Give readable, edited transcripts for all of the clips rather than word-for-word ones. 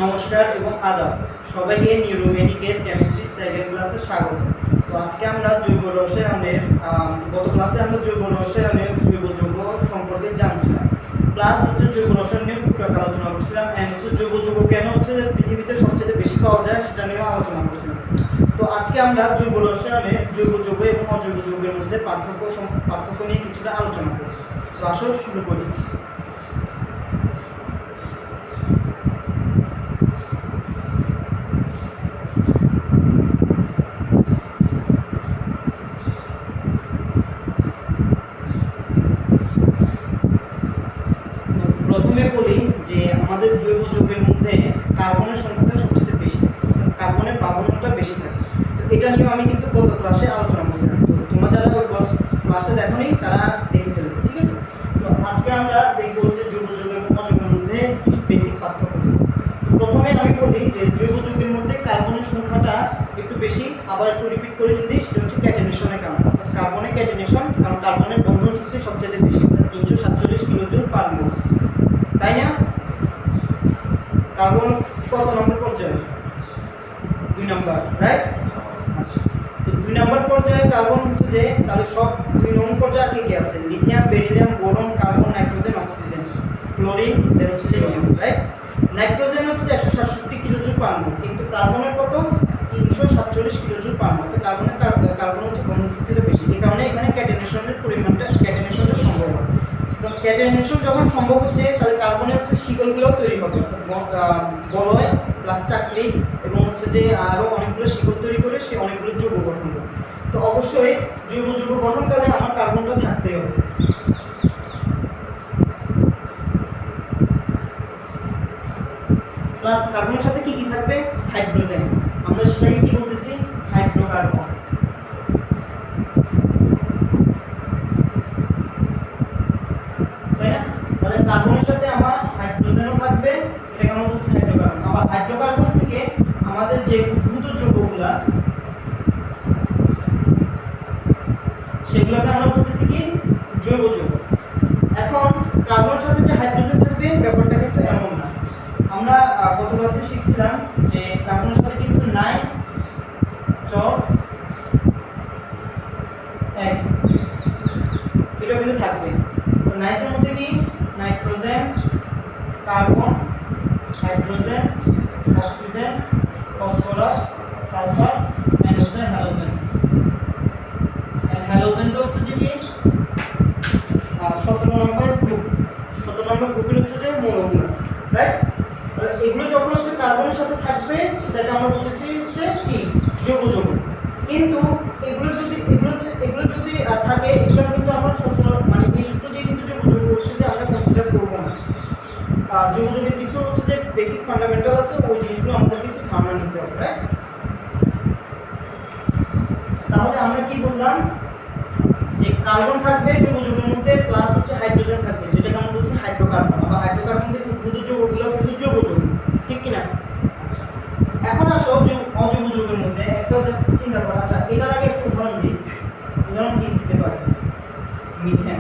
নমস্কার এবং আদাব সবাইকে নিউরোমেডিকের কেমিস্ট্রি সেকেন্ড ক্লাসে স্বাগত। তো আজকে আমরা জৈব রসায়নের গত ক্লাসে আমরা জৈব রসায়নের জৈব যৌগ সম্পর্কে জানছিলাম, প্লাস হচ্ছে জৈব রসায়ন নিয়ে টুকটাক আলোচনা করছিলাম, এন্ড হচ্ছে জৈব যৌগ কেন হচ্ছে পৃথিবীতে সবচেয়ে বেশি পাওয়া যায় সেটা নিয়েও আলোচনা করছিলাম। তো আজকে আমরা জৈব রসায়নে জৈব যৌগ এবং অজৈব যৌগের মধ্যে পার্থক্য নিয়ে কিছুটা আলোচনা করব। তো আসো শুরু করি। প্রথমে বলি যে আমাদের জৈব যৌগের মধ্যে কার্বনের সংখ্যাটা সবচেয়ে বেশি, কার্বনের প্রাধান্যটা বেশি থাকে। তো এটা নিয়ে আমি কিন্তু গত ক্লাসে আলোচনা করছিলাম, তো তোমরা যারা ওই ক্লাসটা দেখোনি তারা দেখে ফেলবে, ঠিক আছে? তো আজকে আমরা দেখব যে জৈব যৌগ এবং অজৈবের মধ্যে কিছু বেসিক পার্থক্য। প্রথমে আমি বলি যে জৈব যৌগের মধ্যে কার্বনের সংখ্যাটা একটু বেশি, আবার একটু রিপিট করে যদি, সেটা হচ্ছে ক্যাটেনেশনের কারণে। কার্বনের ক্যাটেনেশন, কারণ কার্বনের বন্ধন শক্তি সবচেয়ে বেশি, 347 কিলোজুল পার মোল, তাই না? কার্বন কত নম্বর পর্যায়ে? 2 নম্বর, রাইট? আচ্ছা, তো 2 নম্বর পর্যায়ে কার্বন হচ্ছে যে, তাহলে সব 2 নম্বর পর্যায়ে আর কি আছে? Lithium, beryllium, boron, carbon, nitrogen, oxygen, fluorine, then হচ্ছে যে নিয়ন, রাইট? নাইট্রোজেন হচ্ছে 167 কিলোজুল পার মোল, কিন্তু কার্বনের কত? 347 কিলোজুল পার মোল। তো কার্বন হচ্ছে বন্ধন শক্তিটা বেশি, এই কারণে এখানে ক্যাটেনেশনের পরিমাণটা, ক্যাটেনেশনটা সম্ভব হয়। ক্যাটেনেশন যখন সম্ভব হচ্ছে, তাহলে কার্বনের হচ্ছে শিকলগুলো তৈরি হবে, বলয় প্লাস চাকরি এবং হচ্ছে যে আরো অনেকগুলো শিকল তৈরি করে সে অনেকগুলো যৌগ গঠন করে। তো অবশ্যই জৈব যৌগ গঠনকালে আমার কার্বনটা থাকতেই হবে। প্লাস কার্বনের সাথে কি কি থাকবে? হাইড্রোজেন, আমরা সেটাকে কি বলতেছি? হাইড্রোকার্বন। তাহলে কার্বনের সাথে আমার হাইড্রোজেনও থাকবে, এটাকে আমরা বলছি হাইড্রোকার্বন। আবার হাইড্রোকার্বন থেকে আমাদের যে উদ্ভূত যৌগগুলা, সেগুলোকে আমরা বলতেছি কি? জৈব যৌগ। এখন কার্বনের সাথে যে হাইড্রোজেন থাকবে, ব্যাপারটা কিন্তু এমন না। আমরা গত ক্লাসে শিখছিলাম যে কার্বনের সাথে কিন্তু নাইস, চপস, এক্স, এটা কিন্তু থাকবে। তো নাইসের মধ্যে কি? Nitrogen, carbon, hydrogen, oxygen, phosphorus, sulphur and হচ্ছে হ্যালোজেন। এন্ড হ্যালোজেনটা হচ্ছে যে কি? 17 নম্বর গ্রুপ। 17 নম্বর গ্রুপের হচ্ছে যে মৌলগুলো, রাইট? তাহলে এগুলো যখন হচ্ছে কার্বনের সাথে থাকবে, সেটাকে আমরা বলতেছি হচ্ছে কি? জৈব যৌগ। কিন্তু এগুলো যদি থাকে, এগুলো কিন্তু আমরা মানে এই সূত্র দিয়ে কিন্তু জৈব যৌগ হিসেবে আমরা কনসিডার করব না। জৈব যৌগের কিছু হচ্ছে যে বেসিক ফান্ডামেন্টাল আছে, ওই জিনিসগুলো আমাদের কিন্তু ধারণা নিতে হবে, রাইট? তাহলে আমরা কি বললাম? যে কার্বন থাকবে জৈব যৌগের মধ্যে, প্লাস হচ্ছে হাইড্রোজেন থাকবে, যেটাকে আমরা বলছি হাইড্রোকার্বন। আবার হাইড্রোকার্বন থেকে উদ্ভূত যৌগগুলো কিন্তু জৈব যৌগ, ঠিক কি না? আচ্ছা, এখন আসো যে অজৈব যৌগের মধ্যে একটা জাস্ট চিন্তা করো। আচ্ছা, এটার আগে একটু উদাহরণ দিই। উদাহরণ কি দিতে পারে? মিথেন।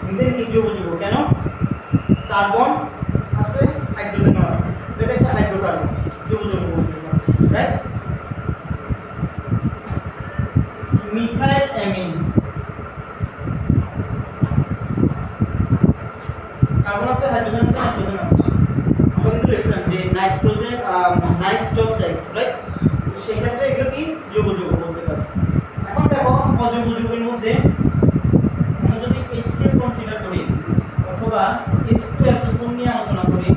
মিথেন কি জৈব যৌগ? কেন? কার্বন আছে, হাইড্রোজেনও আছে, এটা একটা হাইড্রোকার্বন, জৈব যৌগ বলতে পারি, রাইট? মিথাইল অ্যামিন, কার্বন আছে, হাইড্রোজেন আছে, নাইট্রোজেন আছে। আমরা কিন্তু লিখছিলাম যে nitrogen nice job sex, right? তো সেই ক্ষেত্রে এগুলো কি? জৈব যৌগ বলতে পারি। এখন দেখো অজৈব যৌগের মধ্যে আমরা যদি HCl কনসিডার করি অথবা H2SO4 নিয়ে আলোচনা করি,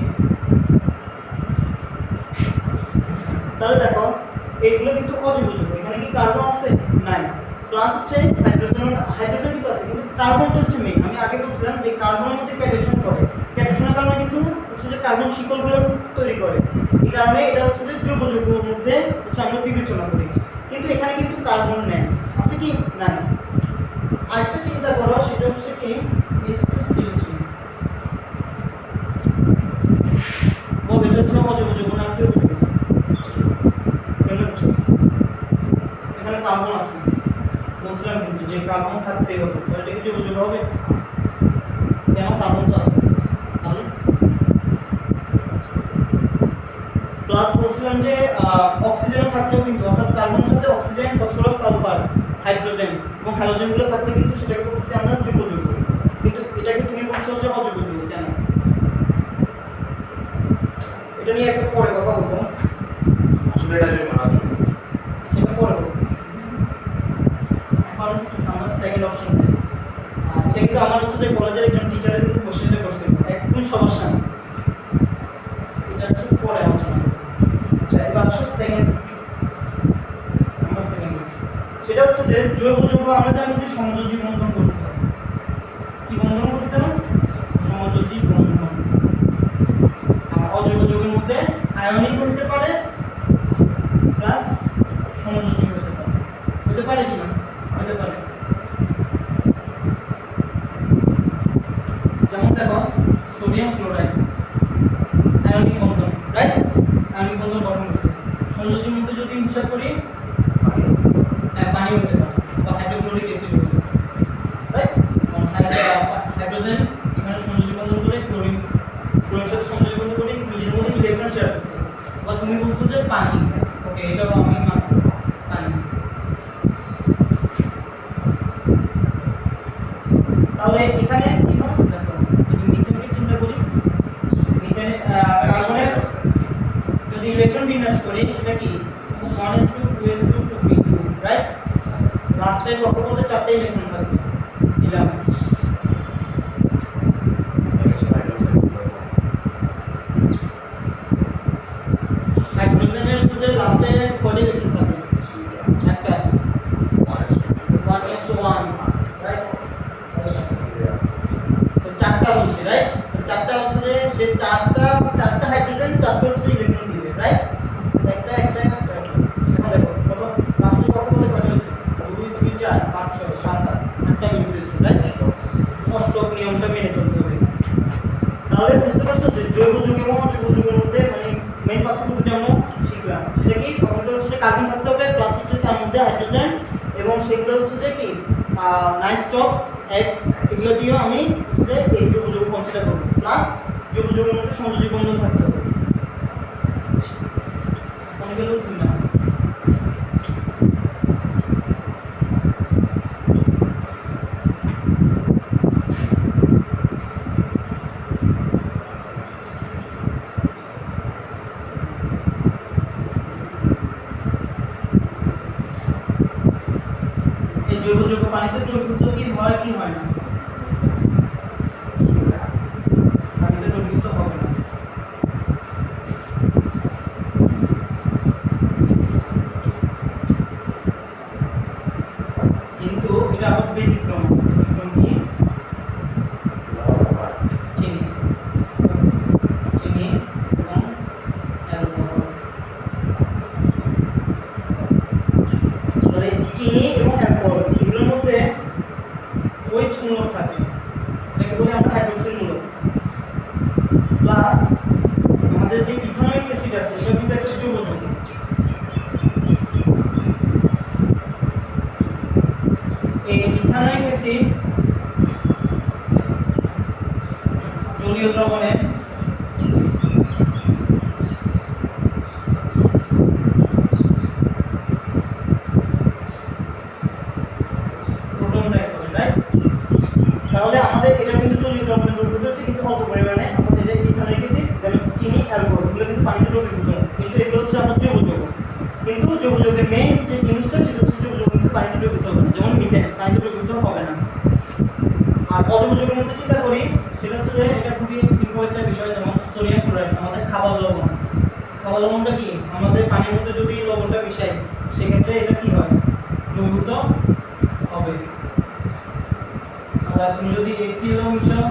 তাহলে দেখো এগুলো কিন্তু অজৈব যৌগ। এখানে কি কার্বন আছে? নাই। প্লাস হচ্ছে হাইড্রোজেন কিন্তু আছে, কিন্তু কার্বনটা হচ্ছে মেইন। আমি আগে বলছিলাম যে কার্বনের মধ্যে ক্যাটায়ন করে, ক্যাটায়নের কারণে কিন্তু হচ্ছে যে কার্বন শিকলগুলো তৈরি করে, এই কারণে এটা হচ্ছে যে জৈব যৌগের মধ্যে হচ্ছে আমরা বিবেচনা করি। কিন্তু এখানে কিন্তু কার্বন নেই, আছে কি? নাই। আরেকটা চিন্তা করো, সেটা হচ্ছে কি? H2CO3। এটা হচ্ছে অজৈব যৌগ না জৈব যৌগ? এখানে কার্বন আছে, বলছিলাম কিন্তু যে কার্বন থাকতেই হবে, এটা কি জৈব যৌগ হবে? কেন? কার্বন তো আছে। তাহলে বলছিলাম যে অক্সিজেনও থাকলেও কিন্তু অর্থাৎ কার্বনের সাথে অক্সিজেন, ফসফরাস, সালফার, হাইড্রোজেন এবং হ্যালোজেনগুলো থাকলে কিন্তু সেটাকে বলতেছি আমরা যৌগ যৌগ। কিন্তু এটাকে তুমি বলছো যে অযৌগ যৌগ, কেন? এটা নিয়ে একটা পরে কথা বলবো। আসলে এটা যদি মানা যায় সেটা পরে বলবো। এখন আমরা সেকেন্ড অপশন দিই। এটা কিন্তু আমার হচ্ছে যে কলেজের একজন টিচারের কিন্তু কোশ্চেনটা করছে একদম সবার সামনে। এটা হচ্ছে পরে আলোচনা করব। আচ্ছা এবার আসো সেকেন্ড, নাম্বার সেকেন্ড। সেটা হচ্ছে যে জৈব যৌগ আমরা জানি যে সমযোজী বন্ধন গঠিত হয়। কি বন্ধন গঠিত হয়? সমযোজী বন্ধন। আর অজৈব যৌগের মধ্যে আয়নিক হতে পারে প্লাস সমযোজী হতে পারে। হতে পারে কি না? হতে পারে। যেমন দেখো সোডিয়াম ক্লোরাইড আয়নিক বন্ধন, রাইট? আয়নিক বন্ধন গঠন করছে। সমযোজীর মধ্যে যদি হিসাব করি পানি হতে পারে বা হাইড্রোক্লোরিক অ্যাসিড হতে পারে, রাইট? হাইড্রোজেন এখানে সমযোজী বন্ধন করে ক্লোরিন সাথে সমযোজী বন্ধন করে নিজের মধ্যে ইলেকট্রন শেয়ার করতেছে। বা তুমি বলছো যে পানি, ওকে এটাও আমি মানছি পানি। তাহলে এখানে কি হয় দেখো, যদি মিথেনকে চিন্তা করি, মিথেন কার্বনের যদি ইলেকট্রন বিন্যাস করি সেটা কি 1s2 2s2 2p2, রাইট? লাস্টে কক্ষপথে 4টা ইলেকট্রন থাকবে, দিলাম। হাইড্রোজেনের হচ্ছে যে লাস্টে কয়টা ইলেকট্রন থাকবে? একটা 1s1, রাইট? তো 4টা বলছি, রাইট? তো 4টা হচ্ছে যে সে 4টা হাইড্রোজেন 4টা হচ্ছে ইলেকট্রন দিবে, রাইট? একটা একটা একটা এখন দেখো কত লাস্টে কক্ষপথে কয়টা হচ্ছে? 2 2 4 5 6 7 8 8টা মিনিট হয়েছে, রাইট? অষ্টক নিয়মটা মেনে চলতে হবে। তাহলে বুঝতে পারছো যে জৈব যৌগ এবং অজৈব যৌগের মধ্যে মানে মেইন পার্থক্য দুটো আমরা শিখলাম। সেটা কি? প্রথমটা হচ্ছে যে কার্বন থাকতে হবে প্লাস হচ্ছে তার মধ্যে হাইড্রোজেন, এবং সেগুলো হচ্ছে যে কি নাইট্রোক্স এক্স, এগুলো দিয়েও আমি হচ্ছে যে এই জৈব যৌগ কনসিডার করব। প্লাস জৈব যৌগের মধ্যে সমযোজী বন্ধন থাকতে হবে। মনে গেল 2 না? এই জৈব যৌগ পানিতে দ্রবীভূত কি হয় কি হয় না? পানিতে দ্রবীভূত হবে না। কিন্তু এটা আবার ব্যতিক্রম আছে। ব্যতিক্রম কি? চিনি, চিনি এবং অ্যালকোহল। তাহলে চিনি এবং অ্যালকোহল এগুলোর মধ্যে OH মূলক থাকে, এটাকে বলি আমরা হাইড্রোক্সিল মূলক। প্লাস আমাদের যে ইথানোয়িক অ্যাসিড আছে এটা কিন্তু একটা জৈব যৌগ। এই ইথানোয়িক অ্যাসিড জলীয় দ্রবণে প্রোটন ত্যাগ করে, রাইট? তাহলে আমাদের এটা কিন্তু জলীয় দ্রবণে দ্রবীভূত হচ্ছে কিন্তু অল্প পরিমাণে, অর্থাৎ এটা ইথানোয়িক অ্যাসিড দেন হচ্ছে চিনি অ্যালকোহল, এগুলো কিন্তু পানিতে দ্রবীভূত হয়, কিন্তু এগুলো হচ্ছে আমার জৈব যৌগ। কিন্তু জৈব যৌগের মেইন যে জিনিসটা সেটা হচ্ছে জৈব যৌগ কিন্তু পানিতে দ্রবীভূত হবে না, যেমন মিথেন পানিতে দ্রবীভূত হবে না। আর অজৈব যৌগের মধ্যে চিন্তা করি সেটা হচ্ছে যে এটা খুবই সিম্পল একটা বিষয়, যেমন সোডিয়াম ক্লোরাইড আমাদের খাবার লবণ। খাবার লবণটা কি? আমাদের পানির মধ্যে যদি লবণটা মিশাই সেক্ষেত্রে এটা কি হয়? দ্রবীভূত হবে। আবার তুমি যদি HCl মিশাও,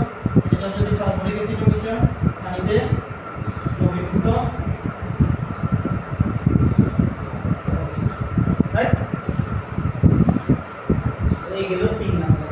সেটা যদি সালফারিক অ্যাসিড মিশাও পানিতে দ্রবীভূত, রাইট? এই গেল 3 নাম্বার।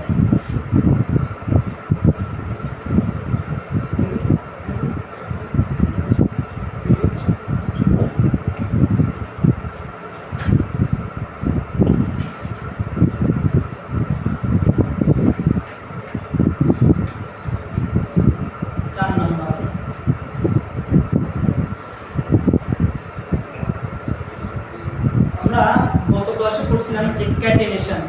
যে ক্যাটেনেশন,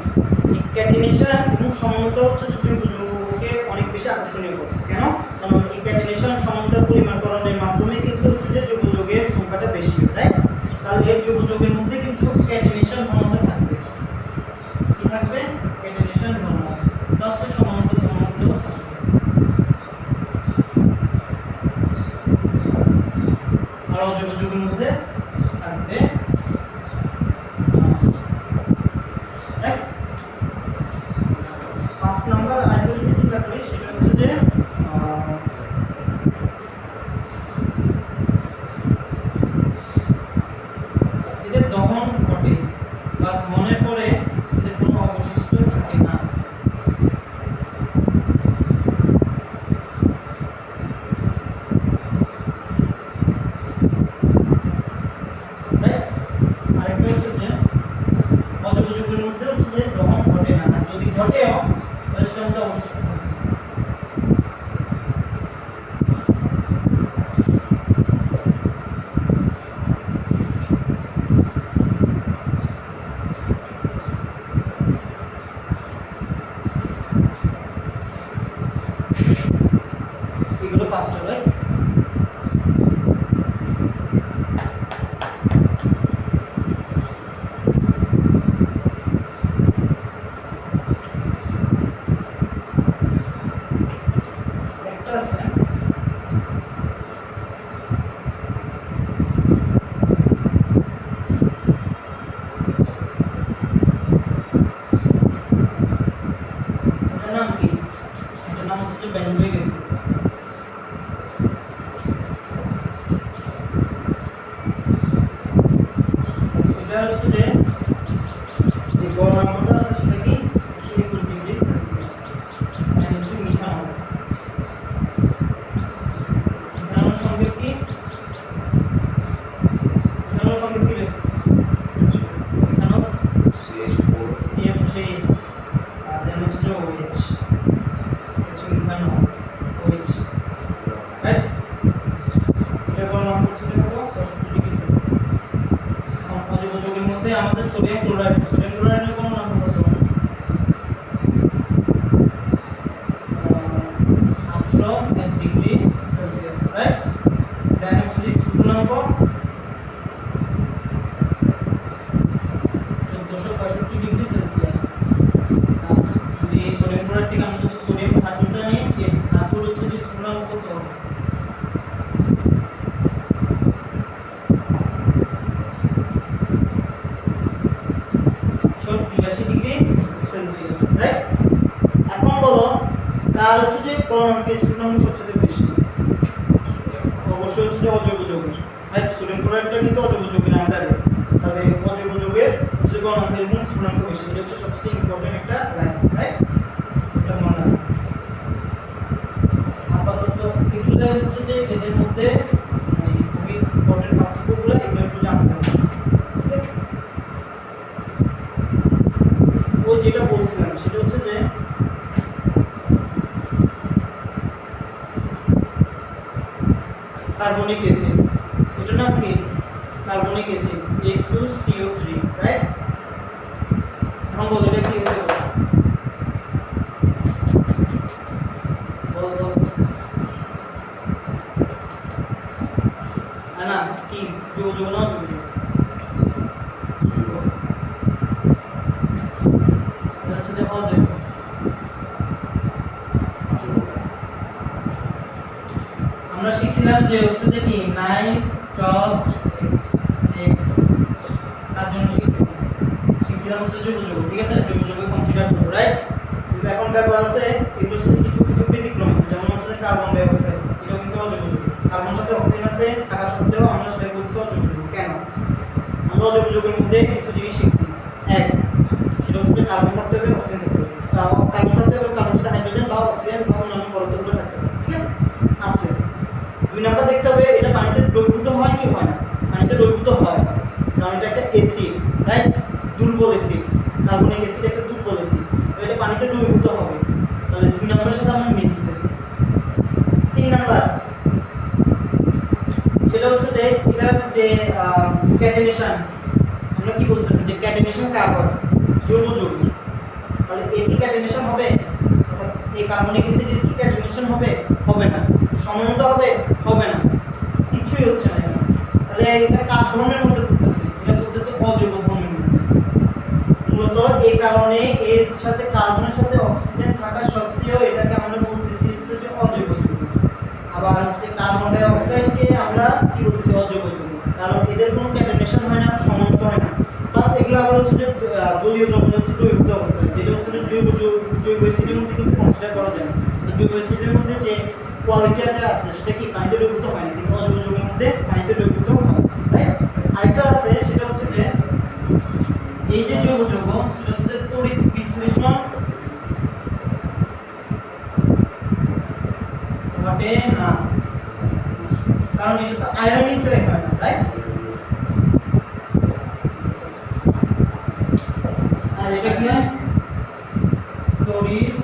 এই ক্যাটেনেশন এবং সমন্বয়তা হচ্ছে যে জৈব যৌগকে অনেক বেশি আকর্ষণীয় করে। কেন? কারণ এই ক্যাটেনেশন সমন্বয়তা পরিমাণকরণের মাধ্যমে কিন্তু হচ্ছে যে জৈব যৌগের সংখ্যাটা বেশি হয়, রাইট? তাহলে এই জৈব যৌগের মধ্যে কিন্তু ক্যাটেনেশন ঘনত্ব থাকবে। কি থাকবে? ক্যাটেনেশন ঘনত্ব প্লাস সমন্বয়তা ঘনত্ব থাকবে। আর অজৈব যৌগের মধ্যে থাকবে, রাইট? 5 নাম্বার আরেকটা যদি চিন্তা করি সেটা হচ্ছে যে এদের দহন ঘটে বা দহনের পরে এদের কোনো অবশিষ্ট থাকে না। রাইট? আরেকটা হচ্ছে যে অজৈব যৌগের মধ্যে হচ্ছে যে দহন ঘটে না, আর যদি ঘটেও তাহলে সেটার মধ্যে অবশিষ্ট থাকে। এগুলো 5টা, রাইট? একটা আছে এটার নাম কি? এটার নাম হচ্ছে বেনজোইক অ্যাসিড। এটা হচ্ছে যে গলনাঙ্কটা আছে সেটা কি 121 ডিগ্রি সেলসিয়াস। এটা হচ্ছে মিথানল। মিথানল সংকেত কি? মিথানল সংকেত কি রে? মিথানল CH4 CH3 আর দেন হচ্ছে যে OH, হচ্ছে মিথানল OH, রাইট? এটা গলনাঙ্ক হচ্ছে যে কত? 65 ডিগ্রি সেলসিয়াস। এখন অজৈব যৌগের মধ্যে আমাদের সোডিয়াম ক্লোরাইড, সোডিয়াম ক্লোরাইডের কোনো নাম কত? 801 ডিগ্রি সেলসিয়াস, রাইট? দেন হচ্ছে যে স্থূলনাঙ্ক 1465 ডিগ্রি সেলসিয়াস। আর যদি এই সোডিয়াম ক্লোরাইড থেকে আমরা যদি সোডিয়াম ধাতুটা নিই, এই ধাতুর হচ্ছে যে স্থূলনাঙ্ক কত? সব 83 ডিগ্রি সেলসিয়াস, রাইট? এখন বলো কার হচ্ছে যে গলনাঙ্কের স্থূলনাঙ্ক সবচেয়ে বেশি? অবশ্যই হচ্ছে যে অজৈব যৌগের, রাইট? সোডিয়াম ক্লোরাইডটা কিন্তু অজৈব যৌগের আন্ডারে, তাহলে অজৈব যৌগের হচ্ছে গলনাঙ্কের এবং স্থূলনাঙ্ক বেশি। এটা হচ্ছে সবচেয়ে ইম্পর্টেন্ট একটা লাইন, রাইট? এটা মনে রাখবে। আপাতত এগুলো হচ্ছে যে এদের মধ্যে মানে খুবই ইম্পর্টেন্ট পার্থক্যগুলো, এগুলো একটু জানতে হবে, ঠিক আছে? ও যেটা বলছিলাম সেটা হচ্ছে যে কার্বনিক অ্যাসিড, এটার নাম কি? Carbonic acid H2CO3, right? এখন বল এটা কি হতে পারে? বল বল। না কি জৈব যৌগ না অজৈব যৌগ? এটা হচ্ছে যে অজৈব। আমরা শিখছিলাম যে হচ্ছে যে কি নাইস চপস এক্স তার জন্য শিখছিলাম হচ্ছে জৈব যৌগ, ঠিক আছে? জৈব যৌগ কনসিডার করব, রাইট? কিন্তু এখন ব্যাপার আছে এগুলোর সাথে কিছু কিছু ব্যতিক্রম আছে, যেমন হচ্ছে যে কার্বন ডাই অক্সাইড, এটাও কিন্তু অজৈব যৌগ। কার্বন সাথে অক্সিজেন আছে থাকা সত্ত্বেও আমরা সেটা বলছি অজৈব যৌগ। কেন? আমরা অজৈব যৌগের মধ্যে কিছু জিনিস শিখছি। এক, সেটা হচ্ছে যে কার্বন থাকতে হবে, অক্সিজেন থাকতে হবে। কার্বন থাকতে হবে, কার্বন সাথে হাইড্রোজেন বা অক্সিজেন বা অন্যান্য পদার্থগুলো থাকতে হবে, ঠিক আছে? আছে। 2 নাম্বার দেখতে হবে এটা পানিতে দ্রবীভূত হয় কি হয় না। পানিতে দ্রবীভূত হয়, কারণ এটা একটা অ্যাসিড, রাইট? দুর্বল অ্যাসিড, কার্বনিক অ্যাসিড একটা দুর্বল অ্যাসিড, তো এটা পানিতে দ্রবীভূত হবে। তাহলে 2 নম্বরের সাথে আমার মিলছে। 3 নাম্বার সেটা হচ্ছে যে এটা যে ক্যাটেনেশন, আমরা কি বলছিলাম যে ক্যাটেনেশন কার হয়? জৈব যৌগ, তাহলে এর কি ক্যাটাইনেশন হবে? অর্থাৎ এই কার্বনিক অ্যাসিডের কি ক্যাটাইনেশন হবে? হবে না। সমানতা হবে? হবে না। কিছুই হচ্ছে না এখানে। তাহলে এটা কার ধর্মের মধ্যে পড়তেছে? এটা পড়তেছে অজৈব ধর্মের মধ্যে। মূলত এই কারণে এর সাথে কার্বনের সাথে অক্সিজেন থাকা সত্ত্বেও এটাকে আমরা বলতেছি হচ্ছে যে অজৈব যৌগ। আবার হচ্ছে কার্বন ডাই অক্সাইডকে আমরা কি বলতেছি? অজৈব যৌগ। কারণ এদের কোনো ক্যাটাইনেশন হয় না, সমানতা হয় না। প্লাস এগুলো আবার হচ্ছে যে জলীয় দ্রবণ হচ্ছে দ্রবীভূত অবস্থায়, যেটা হচ্ছে যে জৈব অ্যাসিডের মধ্যে কিন্তু কনসিডার করা যায় না। তো জৈব অ্যাসিডের মধ্যে যে কোয়ালিটিটা আছে সেটা কি পানিতে দ্রবীভূত হয় না, কিন্তু অজৈব যৌগের মধ্যে পানিতে দ্রবীভূত হয়, রাইট? আরেকটা আছে সেটা হচ্ছে যে এই যে জৈব যৌগ সেটা হচ্ছে যে তড়িৎ বিশ্লেষণ ঘটে না, কারণ এটা তো আয়নিক তো হয় না, রাইট? আর এটা কি হয়? তড়িৎ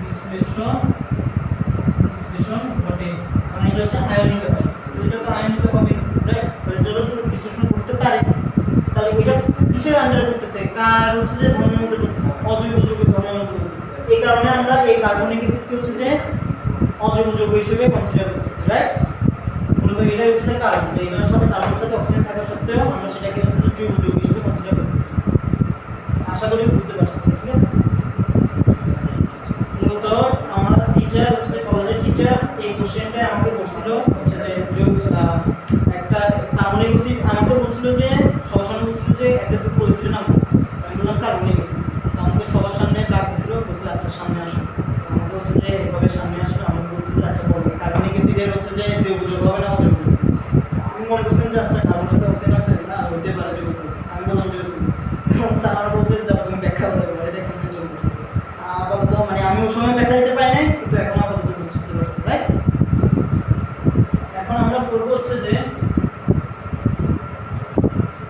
বিশ্লেষণ ঘটে, মানে এটা হচ্ছে আয়নিক হয়। তো এটা তো আয়নিক হবে, রাইট? তো এটা তো বিশ্লেষণ করতে পারে। তাহলে এটা কিসের আন্ডারে করতেছে? কার হচ্ছে যে ধর্মের মধ্যে করতেছে? অজৈব যৌগের ধর্মের মধ্যে করতেছে। এই কারণে আমরা এই কার্বনিক অ্যাসিডকে হচ্ছে যে অজৈব যৌগ হিসেবে কনসিডার করতেছি, রাইট? মূলত এটাই হচ্ছে যে কারণ, যে এটার সাথে কার্বনের সাথে অক্সিজেন থাকা সত্ত্বেও আমরা সেটাকে হচ্ছে যে জৈব যৌগ হিসেবে কনসিডার করতেছি। আশা করি বুঝতে পারছেন, ঠিক আছে? মূলত আমার টিচার হচ্ছে কলেজের টিচার এই কোশ্চেনটা আমাকে বলছিল হচ্ছে যে একটা কার্বনিক অ্যাসিড আমাকে বলছিল যে সবার সামনে বলছিল যে একটা তো বলছিল না, আমি বললাম কার্বনিক অ্যাসিড। তো আমাকে সবার সামনে ডাক দিছিল, বলছিল আচ্ছা সামনে আসো। আমাকে হচ্ছে যে এভাবে সামনে আসলো, আমাকে বলছিল আচ্ছা বলবে কার্বনিক অ্যাসিডের হচ্ছে যে জৈব যৌগ হবে না অজৈব যৌগ? আমি মনে করছিলাম যে আচ্ছা কার্বনের সাথে অক্সিজেন আছে না, হইতে পারে জৈব যৌগ। আমি বললাম জৈব যৌগ। এবং স্যার বলতে দাও তুমি ব্যাখ্যা করে বলো এটা কেমন জৈব যৌগ। আপাতত মানে আমি ওই সময় ব্যাখ্যা দিতে পারি নাই, কিন্তু এখন আপাতত বুঝতে পারছি, রাইট? এখন আমরা পড়বো হচ্ছে যে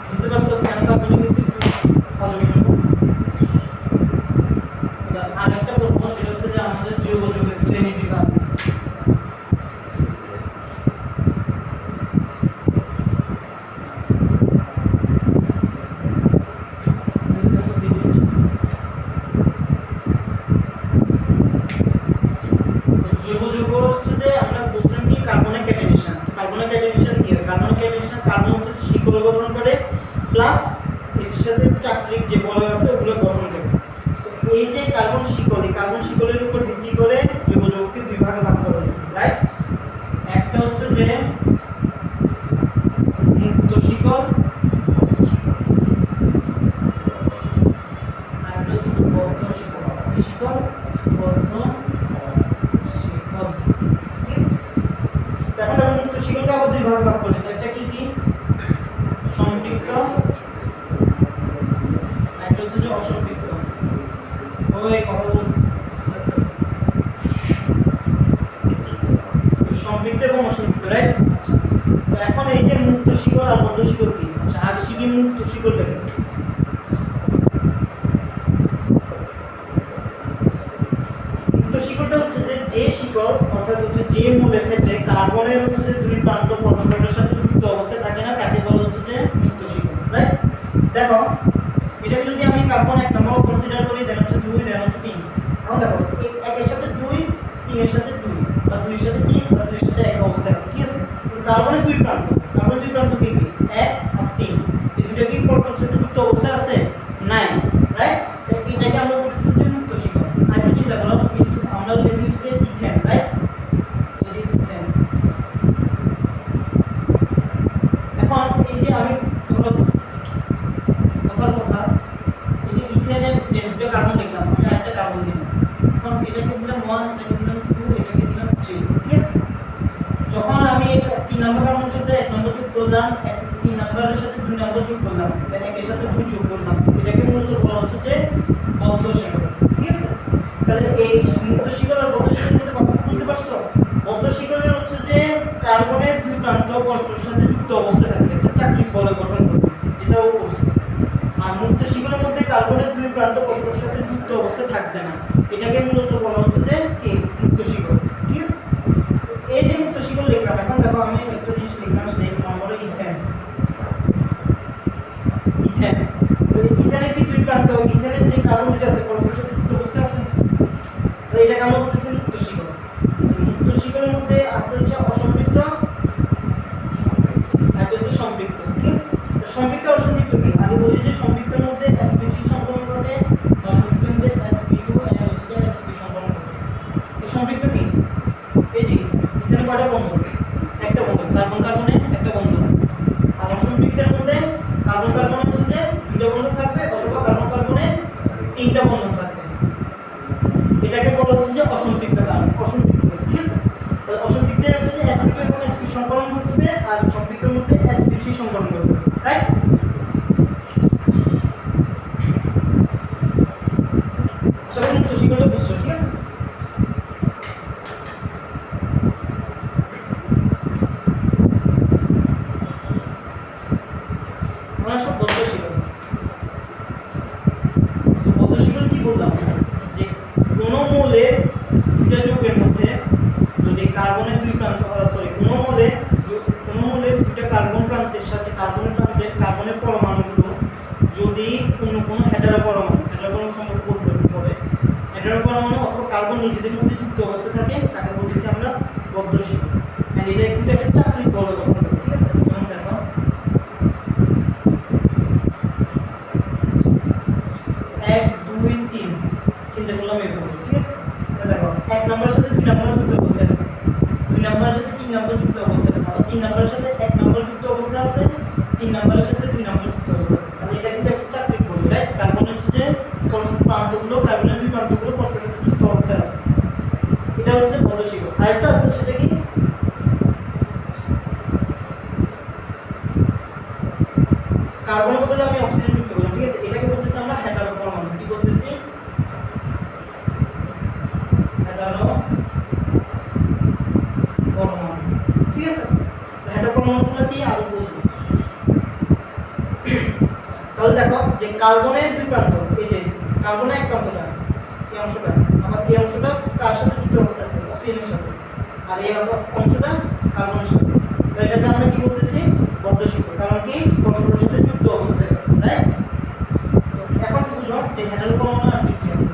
বুঝতে পারছো কেন কার্বনিক অ্যাসিড অজৈব যৌগ। আরেকটা পড়বো সেটা হচ্ছে যে আমাদের জৈব যৌগের শ্রেণী বিভাগ। জৈব যৌগ হচ্ছে যে আমরা বলছিলাম কি কার্বনের ক্যাটাইনেশন। কার্বনের ক্যাটাইনেশন কি হয়? কার্বনের ক্যাটাইনেশন কার্বন হচ্ছে শিকড় গঠন করে, প্লাস এর সাথে চাকরিক যে বলয় আছে ওগুলো গঠন করে। তো এই যে কার্বন শিকড়, এই কার্বন শিকড়ের উপর ভিত্তি করে জৈব যৌগকে দুই ভাগে ভাগ করা হয়েছে, রাইট? একটা হচ্ছে যে মুক্ত শিকড়, আর একটা হচ্ছে বদ্ধ শিকড়। কি শিকড়? বদ্ধ শিকড়। এখন আমরা মুক্ত শিকড়কে আবার দুই ভাগে ভাগ করেছি। একটা কি কি? সম্পৃক্ত, একটা হচ্ছে যে অসম্পৃক্ত। ওই কথা বলছি সম্পৃক্ত এবং অসম্পৃক্ত, রাইট? আচ্ছা, তো এখন এই যে মুক্ত শিকড় আর বদ্ধ শিকড় কি? আচ্ছা, আগে শিখি মুক্ত শিকড় দেখে। মুক্ত শিকড়টা হচ্ছে যে শিকড় অর্থাৎ হচ্ছে যে মূলের ক্ষেত্রে কার্বনের হচ্ছে যে দুই প্রান্ত পরস্পরের সাথে যুক্ত অবস্থায় থাকে না, তাকে বলা হচ্ছে যে মুক্ত শিকড়, রাইট? দেখো এটাকে যদি আমি কার্বন 1 নম্বর কনসিডার করি, দেন হচ্ছে 2, দেন হচ্ছে 3। এখন দেখো 1 এর সাথে 2, 3 এর সাথে 2, বা 2 এর সাথে 3, বা 2 এর সাথে 1 অবস্থায় আছে, ঠিক আছে? কার্বনের দুই প্রান্ত, কার্বনের দুই প্রান্ত কি কি? 1 আর 3। এই দুটো কি পরস্পরের সাথে যুক্ত অবস্থায় আছে? নাই, রাইট? এটাকে আমরা বলতেছি যে মুক্ত শিকড়। আর একটু চিন্তা করো, আমরা লিখছি যে ইথেন, রাইট? এই যে ইথেন। এখন এই যে আমি ধরো কথার কথা, এই যে ইথেনের যে দুটো কার্বন দেখলাম, আমি আরেকটা কার্বন দিলাম। এখন এটাকে দিলাম 1, এটাকে দিলাম 2, এটাকে দিলাম 3, ঠিক আছে? যখন আমি 3 নম্বর কার্বনের সাথে 1 নম্বর যোগ করলাম, 3 নম্বরের সাথে 2 নম্বর যোগ করলাম, দেন 1 এর সাথে 2 যোগ করলাম, এটাকে মূলত বলা হচ্ছে যে বদ্ধ শিকড়, ঠিক আছে? তাহলে এই মুক্ত শিকড় আর বদ্ধ শিকড়ের মধ্যে পার্থক্য বুঝতে পারছো? বদ্ধ শিকড়ের হচ্ছে যে কার্বনের দুই প্রান্ত পরস্পরের সাথে যুক্ত অবস্থায় থাকে, একটা চাকরিক বলয় গঠন করে, যেটা ও করছে। আর মুক্ত শিকড়ের মধ্যে কার্বনের দুই প্রান্ত পরস্পরের সাথে যুক্ত অবস্থায় থাকবে না, এটাকে মূলত বলা হচ্ছে যে কি? মুক্ত শিকড়, ঠিক আছে? এই যে মুক্ত শিকড় লিখলাম, এখন দেখো আমি একটা জিনিস লিখলাম যে নম্বরে ইথেন। ইথেন, তো ইথেনের কি দুই প্রান্ত? অসম্পৃক্ত, একটা হচ্ছে সম্পৃক্ত। ঠিক আছে, তো সম্পৃক্ত আর অসম্পৃক্ত কি? আগে বলি যে সম্পৃক্তের মধ্যে sp3 সংকলন ঘটে, অসম্পৃক্তের মধ্যে sp2 এন্ড হচ্ছে sp সংকলন ঘটে। তো সম্পৃক্ত কি? এই যে এখানে কয়টা বন্ধন? একটা বন্ধন, কার্বন কার্বনে একটা বন্ধন আছে। আর অসম্পৃক্তের মধ্যে কার্বন কার্বনে হচ্ছে যে দুইটা বন্ধন থাকবে অথবা কার্বন কার্বনে তিনটা বন্ধন থাকবে। এটাকে বলা হচ্ছে যে অসম্পৃক্ত কার্বন, অসম্পৃক্ত। ঠিক আছে, তো অসম্পৃক্তে হচ্ছে যে sp2 এবং sp সংকলন ঘটবে আর সম্পৃক্তের মধ্যে sp3 সংকলন ঘটবে, রাইট? সবাই মুক্ত শিকলটা বুঝছো? ঠিক আছে, আমরা সব বদ্ধ শিকল। তো বদ্ধ শিকল কি বললাম যে কোনো মৌলের দুইটা যৌগের মধ্যে যদি কার্বনের দুই প্রান্ত কোনো মৌলের দুইটা কার্বন প্রান্তের সাথে কার্বনের প্রান্তের কার্বনের পরমাণুগুলো যদি কোনো হেটারো পরমাণু সম্পর্ক করে হেটারো পরমাণু অথবা কার্বন নিজেদের মধ্যে যুক্ত অবস্থা থাকে তাকে বলতেছি আমরা বদ্ধ শিকল। এন্ড এটা কিন্তু একটা চাকরির বড় গঠন। ঠিক আছে, যেমন দেখো 1 2 3 চিন্তা করলাম এভাবে। ঠিক আছে, দেখো 1 নম্বরের সাথে 2 নম্বর যুক্ত অবস্থায় আছে, 2 নম্বরের সাথে 3 নম্বর যুক্ত অবস্থায় আছে, আবার 3 নম্বরের সাথে 1 নম্বর যুক্ত অবস্থায় আছে, 3 নম্বরের সাথে 2 নম্বর যুক্ত অবস্থায় আছে। তাহলে এটা কিন্তু একটা চাকরি করবে, রাইট? কার্বন হচ্ছে যে পরস্পর প্রান্তগুলো, কার্বনের দুই প্রান্তগুলো পরস্পর সাথে যুক্ত অবস্থায় আছে। এটা হচ্ছে বদ্ধ শিকল। আরেকটা আছে, সেটা কি? কার্বনের বদলে আমি অক্সিজেন যুক্ত করলাম। ঠিক আছে, এটাকে বলতেছি আমরা হেটারো পরমাণু। কি বলতেছি? হেটারো পরমাণু। ঠিক আছে, হেটারো পরমাণুগুলো কি আরো বলবো। তাহলে দেখো যে কার্বনের দুই প্রান্ত, এই যে কার্বনের এক প্রান্তটা এই অংশটা, আবার এই অংশটা কার সাথে যুক্ত অবস্থায় আছে? অক্সিজেনের সাথে। আর এই অংশটা কার্বনের সাথে। তো এটাকে আমরা কি বলতেছি? বদ্ধ শিকল। কারণ কি পরস্পরের সাথে যুক্ত অবস্থায় আছে, রাইট? তো এখন বুঝো যে হেটারো পরমাণু আর কি কি আছে?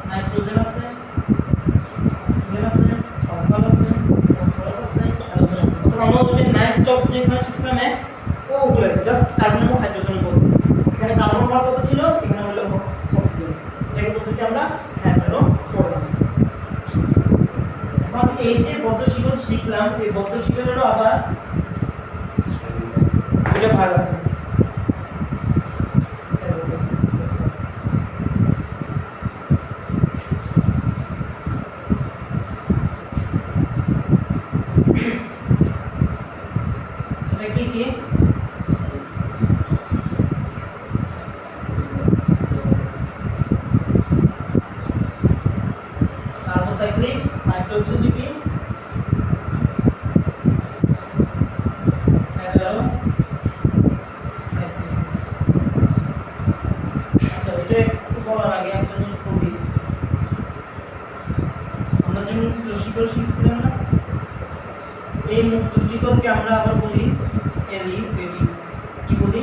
নাইট্রোজেন আছে, অক্সিজেন আছে, সালফার আছে, ফসফরাস আছে, হ্যালোজেন আছে। তো আমরা যে নাইস জব যেখানে শিখছিলাম এক্স ওগুলো জাস্ট কার্বন এবং হাইড্রোজেনের বদল। এখানে কার্বন হওয়ার কথা ছিল, এখানে হলো অক্সিজেন। এটাকে বলতেছি আমরা হেটারো পরমাণু। এখন এই যে বদ্ধ শিকল শিখলাম, এই বদ্ধ শিকলেরও আবার দুটো ভাগ আছে। সেটা কি কি? কার্বোসাইক্লিক, আরেকটা হচ্ছে যে কি হেটারো সাইক্লিক। আচ্ছা, এটা একটু বলার আগে একটা জিনিস বলি। আমরা যে মুক্ত শিকল শিখছিলাম না, এই মুক্ত শিকলকে আমরা আবার বলি এলিফেটিক। কি বলি?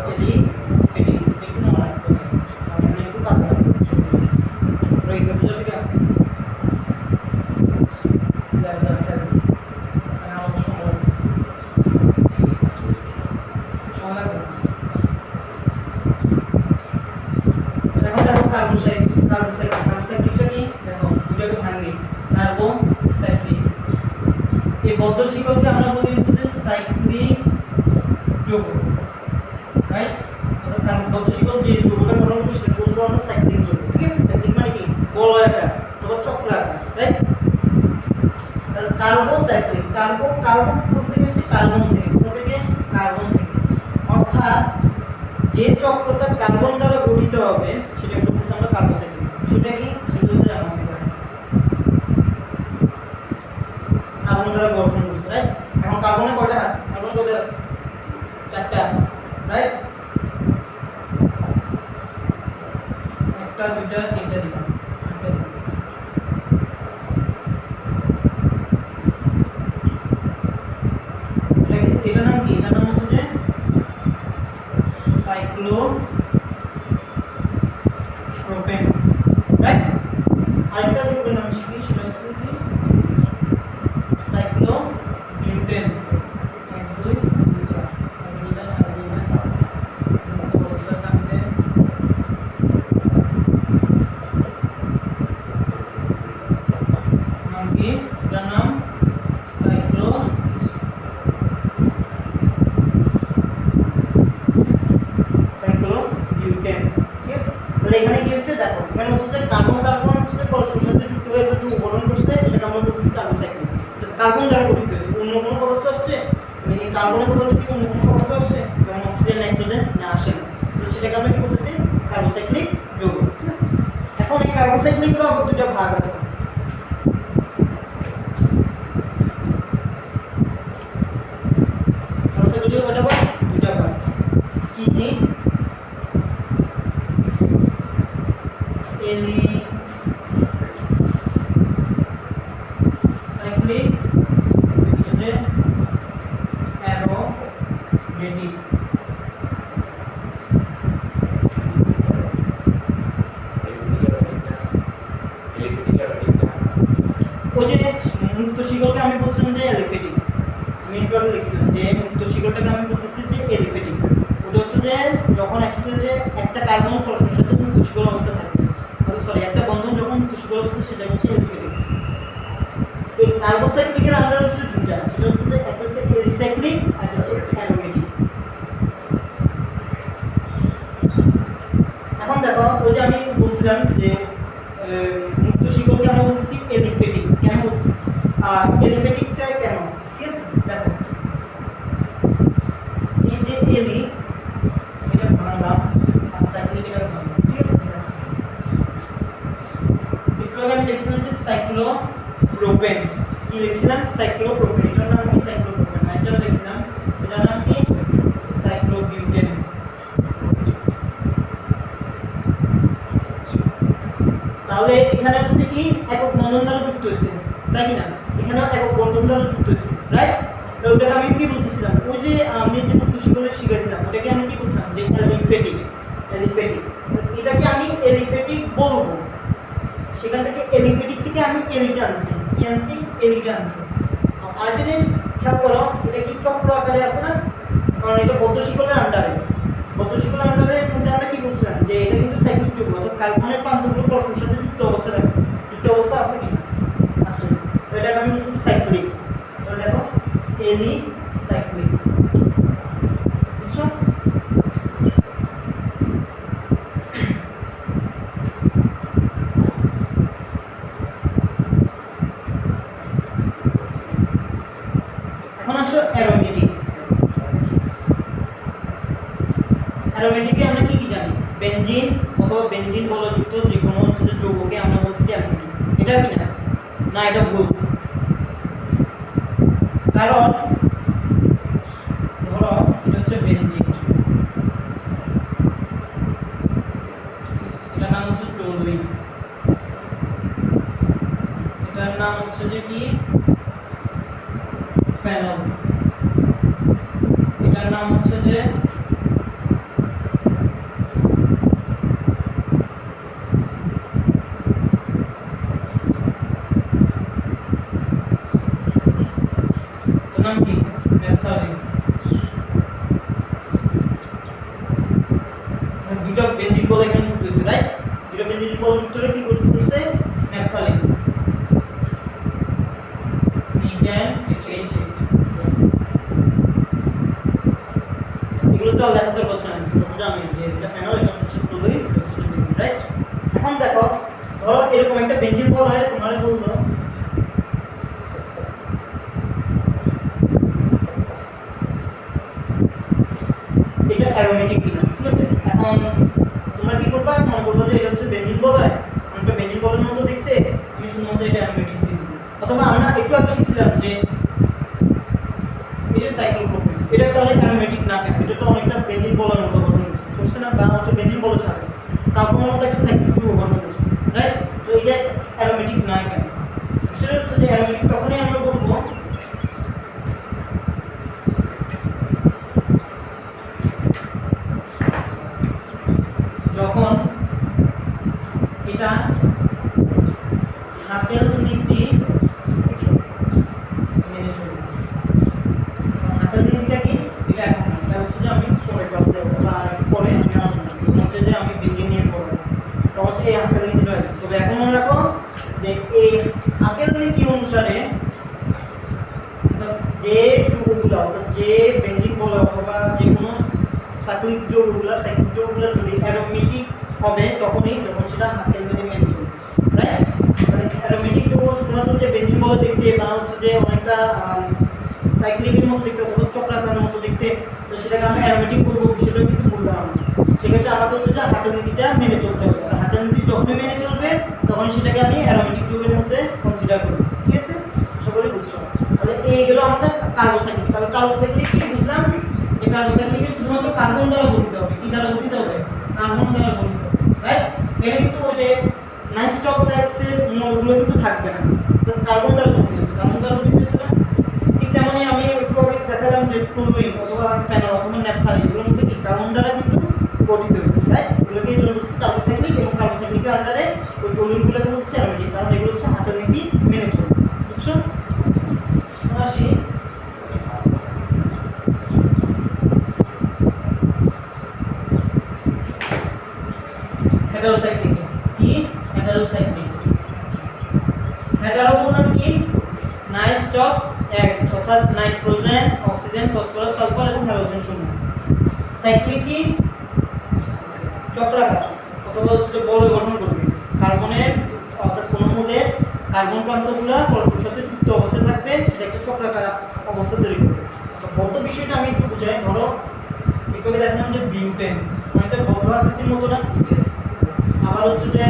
এলিফেটিক। একটু মনে রাখতে হবে, আমরা একটু কাজ করতে হবে। করতে যাবে কেন? যা যা খেয়াল আমার সময় লাগবে। এখন দেখো কার্বোসাইক্লিকটা কি? দেখো দুটাকে ভাঙি, কার্বোসাইক্লিক। এই বদ্ধ শিকলকে আমরা বলি হচ্ছে যে সাইক্লিক যৌগ, রাইট? অর্থাৎ বদ্ধ শিকল যে যৌগটা গঠন করবে সেটা বলবো আমরা সাইক্লিক যৌগ। ঠিক আছে, সাইক্লিক মানে কি? বলয়াকার অথবা চক্রাকার, রাইট? তাহলে কার্বোসাইক্লিক, কার্বন কোথা থেকে এসেছে? কার্বন থেকে। কোথা থেকে? কার্বন থেকে। অর্থাৎ যে চক্রটা কার্বন দ্বারা গঠিত হবে সেটা বলতেছি আমরা কার্বোসাইক্লিক। সেটা কি? সেটা হচ্ছে আমাদের কার্বন দ্বারা গঠন করছে, রাইট? এখন কার্বনে কয়টা হাত? কার্বন কয়টা? 4টা, রাইট? 1টা 2টা 3টা দিলাম। এটা নাম কি? এটা নাম হচ্ছে যে সাইক্লোপ্রোপেন, রাইট? আরেকটা যৌগের নাম শিখি, সেটা হচ্ছে কি সাইক্লো কার্বন দ্বারা গঠিত হয়েছে। অন্য কোনো পদার্থ আসছে, মানে এই কার্বনের বদলে কি অন্য কোনো পদার্থ আসছে, যেমন অক্সিজেন, নাইট্রোজেন না, আসে না। তো সেটাকে আমরা কি বলতেছি, কার্বোসাইক্লিক যৌগ। ঠিক আছে, এখন এই কার্বোসাইক্লিকেরও আবার দুটো ভাগ আছে। কার্বোসাইক্লিকের কয়টা ভাগ? দুটো ভাগ। কি কি? এলিসাইক্লিক, হচ্ছে যে অ্যারোমেটিক। ওই যে মুক্ত শিকড়কে আমি বলছিলাম যে অ্যালিফেটিক, আমি একটু আগে লিখছিলাম যে মুক্ত শিকড়টাকে আমি বলতেছি যে অ্যালিফেটিক। ওটা হচ্ছে যে যখন একটা কার্বন পরস্পরের সাথে মুক্ত শিকড় অবস্থা থাকে, সরি একটা বন্ধন যখন মুক্ত শিকড় অবস্থা, সেটা হচ্ছে অ্যালিফেটিক। এই কার্বোসাইক্লিকের আন্ডার হচ্ছে দুটো, সেটা হচ্ছে যে একটা হচ্ছে এলিসাইক্লিক আর একটা হচ্ছে অ্যারোমেটিক। এখন দেখো ওই যে আমি বলছিলাম যে মুক্ত শিকড়কে আমরা বলতেছি এলিফেটিক, কেন বলতেছি আর এলিফেটিকটা কেন? ঠিক আছে, দেখো এই যে এলি, এটা ভাঙলাম আর সাইক্লিক এটা ভাঙলাম। ঠিক আছে, একটু আগে আমি লিখছিলাম যে সাইক্লোপ্রোপেন, কি লিখছিলাম? সাইক্লোপ্রোপেন। এটার নাম কি? সাইক্লোপ্রোপেন। আর এটা লিখছিলাম, এটার নাম কি? সাইক্লোবিউটেন। তাহলে এখানে হচ্ছে কি একক বন্ধন দ্বারা যুক্ত হয়েছে, তাই কি না? এখানেও একক বন্ধন দ্বারা যুক্ত হয়েছে, রাইট? তো ওটাকে আমি কি বলতেছিলাম, ওই যে আমি যে মুক্ত শিকড়ে শিখাইছিলাম ওটাকে আমি কি বলছিলাম যে অ্যালিফেটিক। অ্যালিফেটিক, এটাকে আমি এলিফেটিক বলবো। সেখান থেকে এলিফেটিক থেকে আমি এলিটা আনছি, কি আনছি? এলিটা আনছি। আর যে জিনিস খেয়াল করো, এটা কি চক্র আকারে আছে না? কারণ এটা বদ্ধ শিকড়ের আন্ডারে। বদ্ধ শিকড়ের আন্ডারে মধ্যে আমরা কি বলছিলাম যে এটা কিন্তু সাইক্লিক যৌগ, অর্থাৎ কার্বনের প্রান্তগুলো পরস্পরের সাথে যুক্ত অবস্থা থাকে। যুক্ত অবস্থা আছে কি না? আছে। তো এটাকে আমি বলছি সাইক্লিক। তাহলে দেখো এলিসাইক্লিক, বুঝছো? এখন আসো অ্যারোমেটিক। অ্যারোমেটিকে আমরা কি কি জানি? বেনজিন অথবা বেনজিন বলযুক্ত যে কোনো হচ্ছে যে যৌগকে আমরা বলতেছি অ্যারোমেটিক। এটা কি না? না, এটা ভুল। কারণ ধরো এটা হচ্ছে বেনজিন, এটার নাম হচ্ছে টলুইন, এটার নাম হচ্ছে যে কি? ফেনল, এটার নাম হচ্ছে যে নাম কি? ন্যাপথালিন। দুটো বেনজিন বল এখানে যুক্ত হয়েছে, রাইট? দুটো বেনজিন বল যুক্ত হলে কি করছে? Naphthalene, C10H8। এগুলো তো লেখার দরকার হচ্ছে না, তোমরা জানো যে এটা ফেনল, এটা হচ্ছে টলুইন, এটা হচ্ছে বেনজিন, রাইট? এখন দেখো, ধরো এরকম একটা বেনজিন বল হয়, তোমারে বললো এটা অ্যারোমেটিক কিনা। ঠিক আছে, এখন তোমরা কি করবা? মনে করবা যে এটা হচ্ছে বেনজিন বল হয়, অনেকটা বেনজিন বলের মতো দেখতে, আমি শুধুমাত্র এটা অ্যারোমেটিক দিয়ে দিব। অথবা আমরা একটু আগে শিখছিলাম যে এই যে সাইক্লোপ্রোপেন, এটা তাহলে অ্যারোমেটিক না কেন? এটা তো অনেকটা বেনজিন বলের মতো গঠন করছে না, বা হচ্ছে বেনজিন বল ছাড়া কার্বনের মতো একটা সাইক্লিক যৌগ গঠন করছে, রাইট? তো এটা অ্যারোমেটিক না কেন? সেটা হচ্ছে যে অ্যারোমেটিক তখনই আমরা বলবো যখন এটা হাতের নীতি মেনে চলবে। হাতের নীতিটা কি? এটা এখন না, এটা হচ্ছে যে আমি পরে ক্লাসে বা পরে আমি আলোচনা করব, হচ্ছে যে আমি বেনজিন নিয়ে পড়ব, তো হচ্ছে এই হাতের নীতিটা। তবে এখন মনে রাখো যে এই হাতের নীতি অনুসারে যে যৌগগুলো, অর্থাৎ যে বেনজিন বলে অথবা যে কোনো সাইক্লিক যৌগগুলো যদি অ্যারোমেটিক হবে তখনই যখন সেটা হাতের নীতি মেনে চলবে, রাইট? অ্যারোমেটিক যৌগ শুধুমাত্র যে বেঞ্জিন বলে দেখতে বা হচ্ছে যে অনেকটা সাইক্লিকের মতো দেখতে অথবা চক্রাকারের মতো দেখতে, তো সেটাকে আমরা অ্যারোমেটিক বলবো, সেটা কিন্তু ভুল ধারণা। সেক্ষেত্রে আমাকে হচ্ছে যে হাতের নীতিটা মেনে চলতে হবে। আর হাতের নীতি যখনই মেনে চলবে তখন সেটাকে আমি অ্যারোমেটিক যুগের মধ্যে কনসিডার করব। ঠিক আছে, আশা করি বুঝছো। তাহলে এই গেল আমাদের কার্বোসাইক্লিক। তাহলে কার্বোসাইক্লিক কি বুঝলাম, যে কার্বোসাইক্লিকে শুধুমাত্র কার্বন দ্বারা গঠিত হবে। কি দ্বারা গঠিত হবে? কার্বন দ্বারা গঠিত, রাইট? এটা কিন্তু ওই যে নাইট্রোক্স এর মৌলগুলো কিন্তু থাকবে না, তো কার্বন দ্বারা গঠিত হয়েছে। কার্বন দ্বারা গঠিত হয়েছে না? ঠিক তেমনি আমি একটু আগে দেখালাম যে ফ্লুইন অথবা ফেনল অথবা ন্যাপথালিন, এগুলোর মধ্যে কি কার্বন দ্বারা কিন্তু গঠিত হয়েছে, রাইট? এগুলোকে এই জন্য বলছে কার্বোসাইক্লিক, এবং কার্বোসাইক্লিকের আন্ডারে ওই টলুইনগুলোকে বলছে অ্যারোমেটিক, কারণ এগুলো হচ্ছে হাতের নীতি মেনে চলে। বুঝছো? আসি হেটারোসাইক্লিক। কি হেটারোসাইক্লিক? হেটারো বললাম কি নাইট্রোক্স এক্স অর্থাৎ নাইট্রোজেন, অক্সিজেন, ফসফরাস, সালফার এবং হ্যালোজেন শূন্য। সাইক্লিক কি চক্রাকার অথবা হচ্ছে যে বলয় গঠন করবে। কার্বনের অর্থাৎ কোন মূলের কার্বন প্রান্তগুলো পরস্পরের সাথে যুক্ত অবস্থায় থাকবে, সেটা একটা চক্রাকার অবস্থা তৈরি করবে। আচ্ছা, বদ্ধ বিষয়টা আমি একটু বুঝাই। ধরো একটু আগে দেখলাম যে বিউটেন অনেকটা বদ্ধ আকৃতির মতো না, আবার হচ্ছে যে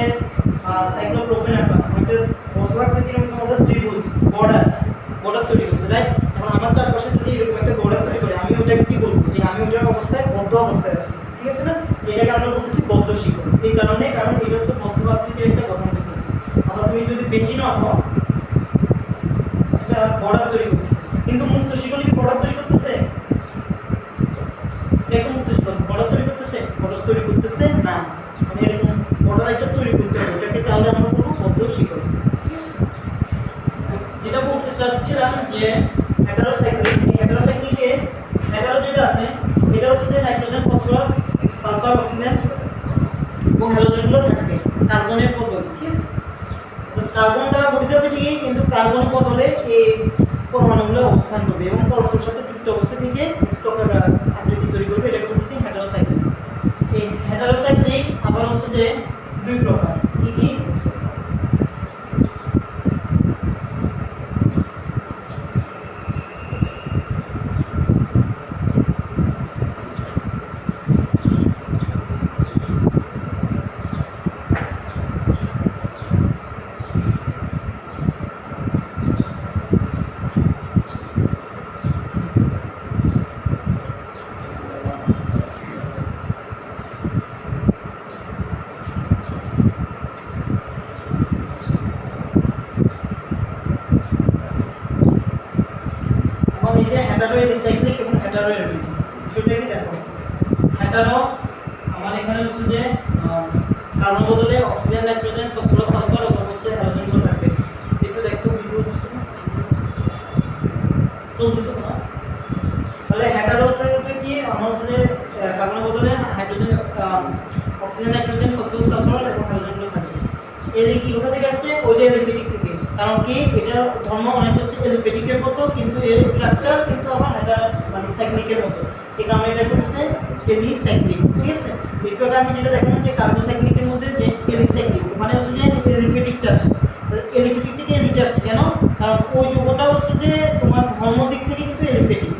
সাইক্লোপ্রোপেন অনেকটা বদ্ধ আকৃতির মতো, অর্থাৎ ত্রিভুজ বর্ডার তৈরি করছে, রাইট? এখন আমার চারপাশে যদি এরকম একটা বর্ডার তৈরি করে, আমি ওটাকে কি বলবো, যে আমি ওটার অবস্থায় বদ্ধ অবস্থায় আছি। ঠিক আছে না? এটাকে আমরা বলতেছি বদ্ধ শিকড়। এই কারণে, কারণ এটা হচ্ছে বদ্ধ আকৃতির একটা গঠন করতেছে। আবার তুমি যদি বেঞ্জিন আঁকো, একটা বর্ডার তৈরি করতেছে, কিন্তু মুক্ত শিকড় কি বর্ডার তৈরি করতেছে? এটা মুক্ত শিকড় বর্ডার তৈরি করতেছে? বর্ডার তৈরি করতেছে না। মানে এরকম বর্ডার একটা তৈরি করতে হবে, এটাকে তাহলে আমরা বলবো বদ্ধ শিকড়। যেটা বলতে চাচ্ছিলাম যে হেটারোসাইক্লিক, হেটারোসাইক্লিকে হেটারো যেটা আছে এটা হচ্ছে যে নাইট্রোজেন, ফসফরাস, সালফার, অক্সিজেন এবং হ্যালোজেনগুলো থাকবে কার্বনের বদলে। ঠিক আছে, তো কার্বন দ্বারা গঠিত হবে ঠিকই, কিন্তু কার্বনের বদলে এই পরমাণুগুলো অবস্থান করবে এবং পরস্পরের সাথে যুক্ত অবস্থা থেকে চক্রাকার আকৃতি তৈরি করবে। এটা বলছি হেটারোসাইক্লিক। এই হেটারোসাইক্লিক আবার হচ্ছে যে দুই প্রকার। কি কি? হেটারো রিসাইক্লিক এবং হেটারো অ্যারোমেটিক, বিষয়টা কি দেখো। হেটারো আমার এখানে হচ্ছে যে কার্বন বদলে অক্সিজেন, নাইট্রোজেন, ফসফরাস, সালফার অথবা হচ্ছে হ্যালোজেন গুলো থাকবে। একটু দেখতো ভিডিও হচ্ছে না, চলতেছে না? তাহলে হেটারোতে কি আমার হচ্ছে যে কার্বন বদলে hydrogen, oxygen, nitrogen, phosphorus, sulphur এবং হ্যালোজেন গুলো থাকবে। এলি কি কোথা থেকে আসছে? ওই যে এলিফেটিক থেকে। কারণ কি এটার ধর্ম অনেকটা হচ্ছে এলিফেটিকের মতো, কিন্তু এর স্ট্রাকচার কিন্তু আবার এটা মানে সাইক্লিকের মতো। এই কারণে এটা হচ্ছে এলিসাইক্লিক। ঠিক আছে, একটু আগে আমি যেটা দেখলাম যে কার্বোসাইক্লিকের মধ্যে যে এলিসাইক্লিক মানে হচ্ছে যে এলিফেটিকটা আসছে। এলিফেটিক থেকে এলিটা আসছে কেন? কারণ ওই যৌগটা হচ্ছে যে তোমার ধর্ম দিক থেকে কিন্তু এলিফেটিক,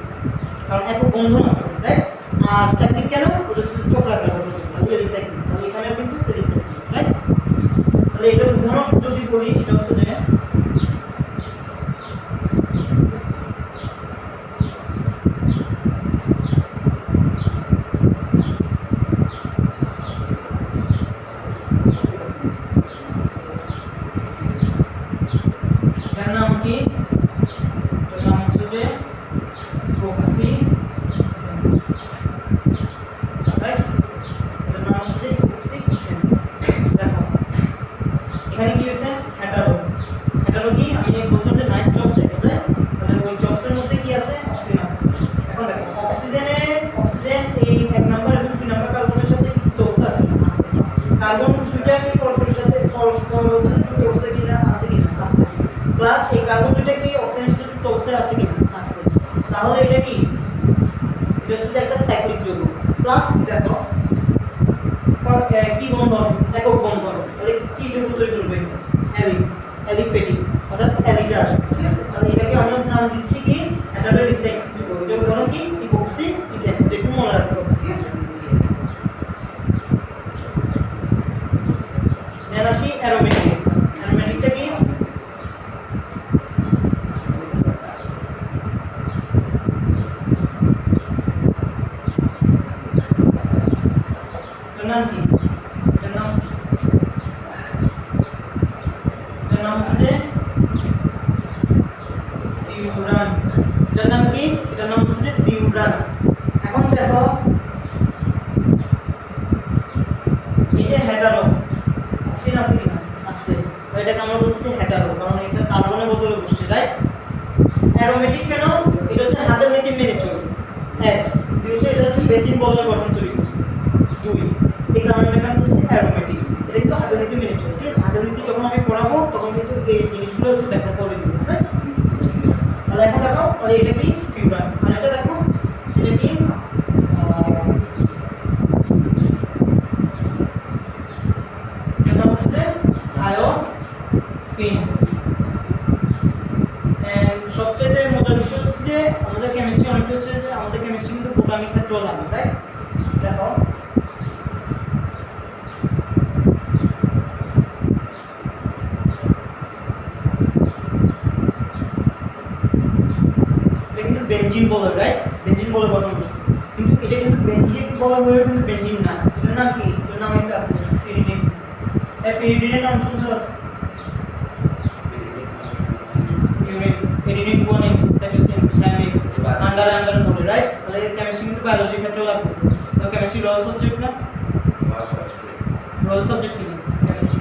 কারণ এত বন্ধন আছে, রাইট? আর সাইক্লিক কেন? ওটা হচ্ছে চক্রাকার গঠন, তাহলে এলিসাইক্লিক। তাহলে এখানেও কিন্তু এলিসাইক্লিক, রাইট? তাহলে এটার উদাহরণ যদি বলি সেটা হচ্ছে যে এটার নাম কি? এটার নাম হচ্ছে যে প্রক্সি, রাইট? এটার নাম হচ্ছে যে প্রক্সি। দেখো এখানে কি হয়েছে? হেটারো। হেটারো কি আমি বলছিলাম যে নাইস জবস এক্স, রাইট? তাহলে ওই জবসের মধ্যে কি আছে? অক্সিজেন আছে। এখন দেখো অক্সিজেন এই 1 নাম্বার এবং 2 নাম্বার কার্বনের সাথে যুক্ত অবস্থা আছে না? আছে। কার্বন দুইটা কি পরস্পরের সাথে পরস্পর হচ্ছে যুক্ত অবস্থা কিনা? আছে কিনা? আছে। প্লাস এই কার্বন দুইটা কি অক্সিজেনের সাথে যুক্ত অবস্থায় আছে কিনা? আছে। তাহলে এটা কি? এটা হচ্ছে একটা সাইক্লিক যৌগ। প্লাস দেখো কি বন্ধন? একক বন্ধন। তাহলে কি যৌগ তৈরি করবে? অ্যালিফেটিক। অর্থাৎ অ্যালিটা আসবে, ঠিক আছে? তাহলে এটাকে আমরা নাম দিচ্ছি কি হেটারো এলিক্সাইড গ্রুপ, এটা উদাহরণ কি ইপক্সি ইথেন, এটা একটু মনে রাখতে হবে, ঠিক আছে? দেন আসি অ্যারোমেটিক। অ্যারোমেটিকটা কি? এটার নাম কি? এটার নাম হচ্ছে যে ফিউরান। এটার নাম কি? এটার নাম হচ্ছে যে ফিউরান। এখন দেখো এই যে হেটারো অক্সিজেন আছে কিনা? আছে। তো এটাকে আমরা বলছি হেটারো, কারণ এটা কার্বনের বদলে বসছে, রাইট? অ্যারোমেটিক কেন? এটা হচ্ছে হাতের নীতি মেনে চলে। এক, দুই হচ্ছে এটা হচ্ছে বেঞ্জিন বদলের গঠন তৈরি করছে। দুই, এই কারণে এটাকে আমরা বলছি অ্যারোমেটিক। এটা কিন্তু হাতের নীতি মেনে চলে, ঠিক আছে? হাতের নীতি যখন আমি পড়াবো তখন কিন্তু এই জিনিসগুলো হচ্ছে ব্যাখ্যা করে দিব, রাইট? তাহলে এখন দেখো, তাহলে এটা কি ফিউরান, আর এটা দেখো সেটা কি এটা হচ্ছে যে থায়োফিন। এন্ড সবচেয়ে মজার বিষয় হচ্ছে যে আমাদের কেমিস্ট্রি অনেকে হচ্ছে যে আমাদের কেমিস্ট্রি কিন্তু বোটানিক ক্ষেত্রেও লাগে, রাইট? দেখো এটা কিন্তু বেনজিন বলে, রাইট? বেনজিন বলে গঠন করছে, কিন্তু এটা কিন্তু বেনজিন বলে হয়ে কিন্তু বেনজিন না। এটার নাম কি? এটার নাম একটা আছে পিরিডিন। এই পিরিডিনের নাম শুনছো? Unit adenine, guanine, cytosine, thymine, under বলে, রাইট? তাহলে কেমিস্ট্রি কিন্তু বায়োলজি ক্ষেত্রেও লাগতেছে। তো কেমিস্ট্রি রোল সাবজেক্ট না? রোল সাবজেক্ট কি কেমিস্ট্রি?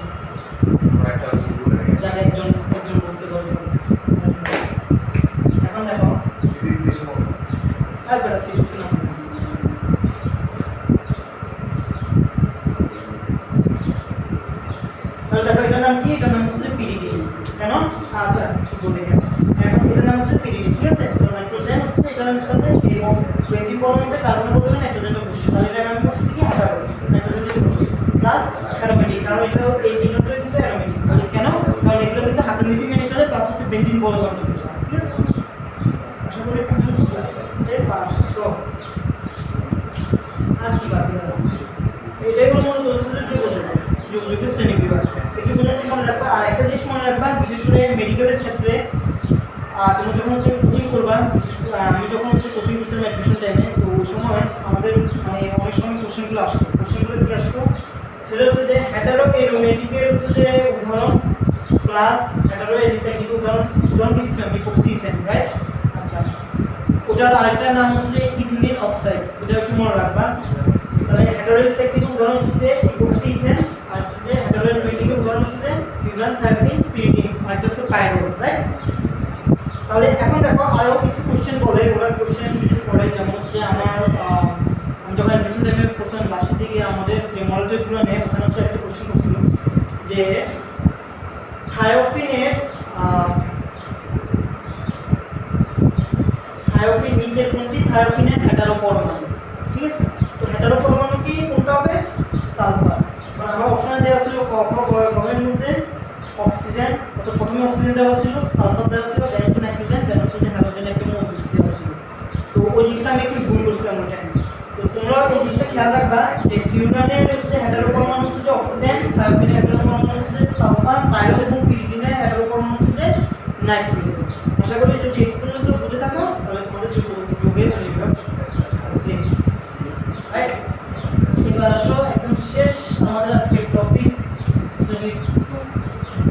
যাকে একজন বলছে রোল সাবজেক্ট। এখন দেখো আর বেটা ফিজিক্স না, তাহলে দেখো এটার নাম কি? এটার নাম হচ্ছে পিরিডিন। কেন? আচ্ছা বলি কেন। এখন এটার নাম হচ্ছে পিরিডিন, ঠিক আছে? তো নাইট্রোজেন হচ্ছে এটার সাথে এবং বেঞ্জিন পরমাণুতে কার্বনের বদলে নাইট্রোজেনটা বসছে, তাহলে এটা আমি বলছি কি হেটারো, নাইট্রোজেন যেটা বসছে প্লাস অ্যারোমেটিক, কারণ এটা এই তিনটা কিন্তু অ্যারোমেটিক। তাহলে কেন? কারণ এগুলো কিন্তু হাতের নীতি মেনে চলে, প্লাস হচ্ছে বেঞ্জিন বলে গঠন করছে, ঠিক আছে? আশা করি এই পাঁচশো আর কি বাকি আছে? এটাই মূলত হচ্ছে যে যোগাযোগের শ্রেণী বিভাগ। একটু মনে রাখবা। আর একটা জিনিস মনে রাখবা, বিশেষ করে মেডিকেলের ক্ষেত্রে তুমি যখন হচ্ছে কোচিং করবা, আমি যখন হচ্ছে কোচিং করছিলাম অ্যাডমিশন টাইমে, তো ওই সময় আমাদের মানে অনেক সময় কোশ্চেনগুলো আসতো। কোশ্চেনগুলো কি আসতো? সেটা হচ্ছে যে হেটারো এরোমেটিকের হচ্ছে যে উদাহরণ প্লাস হেটারো এলিসাইডিক উদাহরণ কি দিচ্ছিলাম? Epoxy ethane, right? আচ্ছা, ওটার আরেকটা নাম হচ্ছে যে ইথিলিন অক্সাইড, এটা একটু মনে রাখবা। তাহলে হেটারো এলিসাইডিক উদাহরণ হচ্ছে যে ইপক্সি ইথেন, আর হচ্ছে যে হেটারো এরোমেটিকের উদাহরণ হচ্ছে যে ফিউরান, থায়োফিন, পিরিডিন, আর একটা হচ্ছে পাইরোল, রাইট? তাহলে এখন দেখো আরো কিছু কোশ্চেন বলে, ওরা কোশ্চেন কিছু করে, যেমন হচ্ছে যে আমি যখন অ্যাডমিশন টাইমে কোশ্চেন লাস্টের দিকে আমাদের যে মডেল টেস্টগুলো নেয়, ওখানে হচ্ছে একটা কোশ্চেন করছিল যে থায়োফিনের থায়োফিন নিচের কোনটি থায়োফিনের হেটারো পরমাণু, ঠিক আছে? তো হেটারো পরমাণু কি কোনটা হবে? সালফার। মানে আমার অপশনে দেওয়া ছিল ক খ গ এর মধ্যে অক্সিজেন, তো প্রথমে অক্সিজেন দেওয়া ছিল, সালফার দেওয়া ছিল, দেন হচ্ছে নাইট্রোজেন, দেন হচ্ছে যে হাইড্রোজেন একটা মৌল দেওয়া ছিল। তো ওই জিনিসটা আমি একটু ভুল করছিলাম ওই টাইমে। তো তোমরা এই জিনিসটা খেয়াল রাখবা যে ফিউরানের হচ্ছে হেটারো পরমাণু হচ্ছে যে অক্সিজেন, থায়োফিনের হেটারো পরমাণু হচ্ছে যে সালফার, পাইরোল এবং পিরিডিনের হেটারো পরমাণু হচ্ছে যে নাইট্রোজেন। আশা করি যদি একটু পর্যন্ত বুঝে থাকো তাহলে তোমাদের যোগের শ্রেণীবিভাগ রাইট। এবার আসো একদম শেষ আমাদের আজকের টপিক, যদি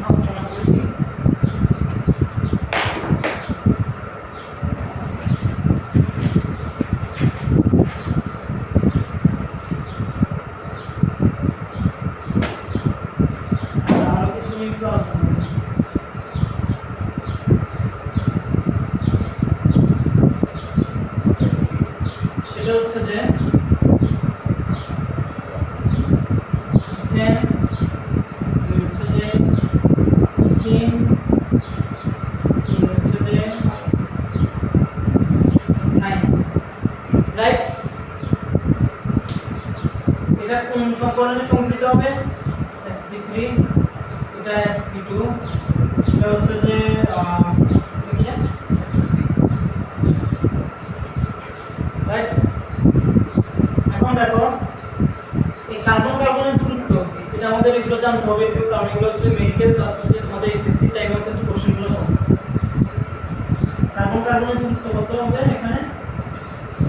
আলোচনা করি আরো কিছু নিয়ে আলোচনা করি। সেটা হচ্ছে যে রাইট, এটা কোন সংকলনে সংকলিত হবে? sp3, এটা sp2, সেটা হচ্ছে যে রাইট। এখন দেখো এই কার্বন কার্বনের দূরত্ব এটা আমাদের এগুলো জানতে হবে একটু, কারণ এগুলো হচ্ছে মেডিকেল ক্লাস হচ্ছে তোমাদের এসএসসি টাইমেও কিন্তু কোশ্চেনগুলো হবে। কার্বন কার্বনের দূরত্ব কত হবে এখানে,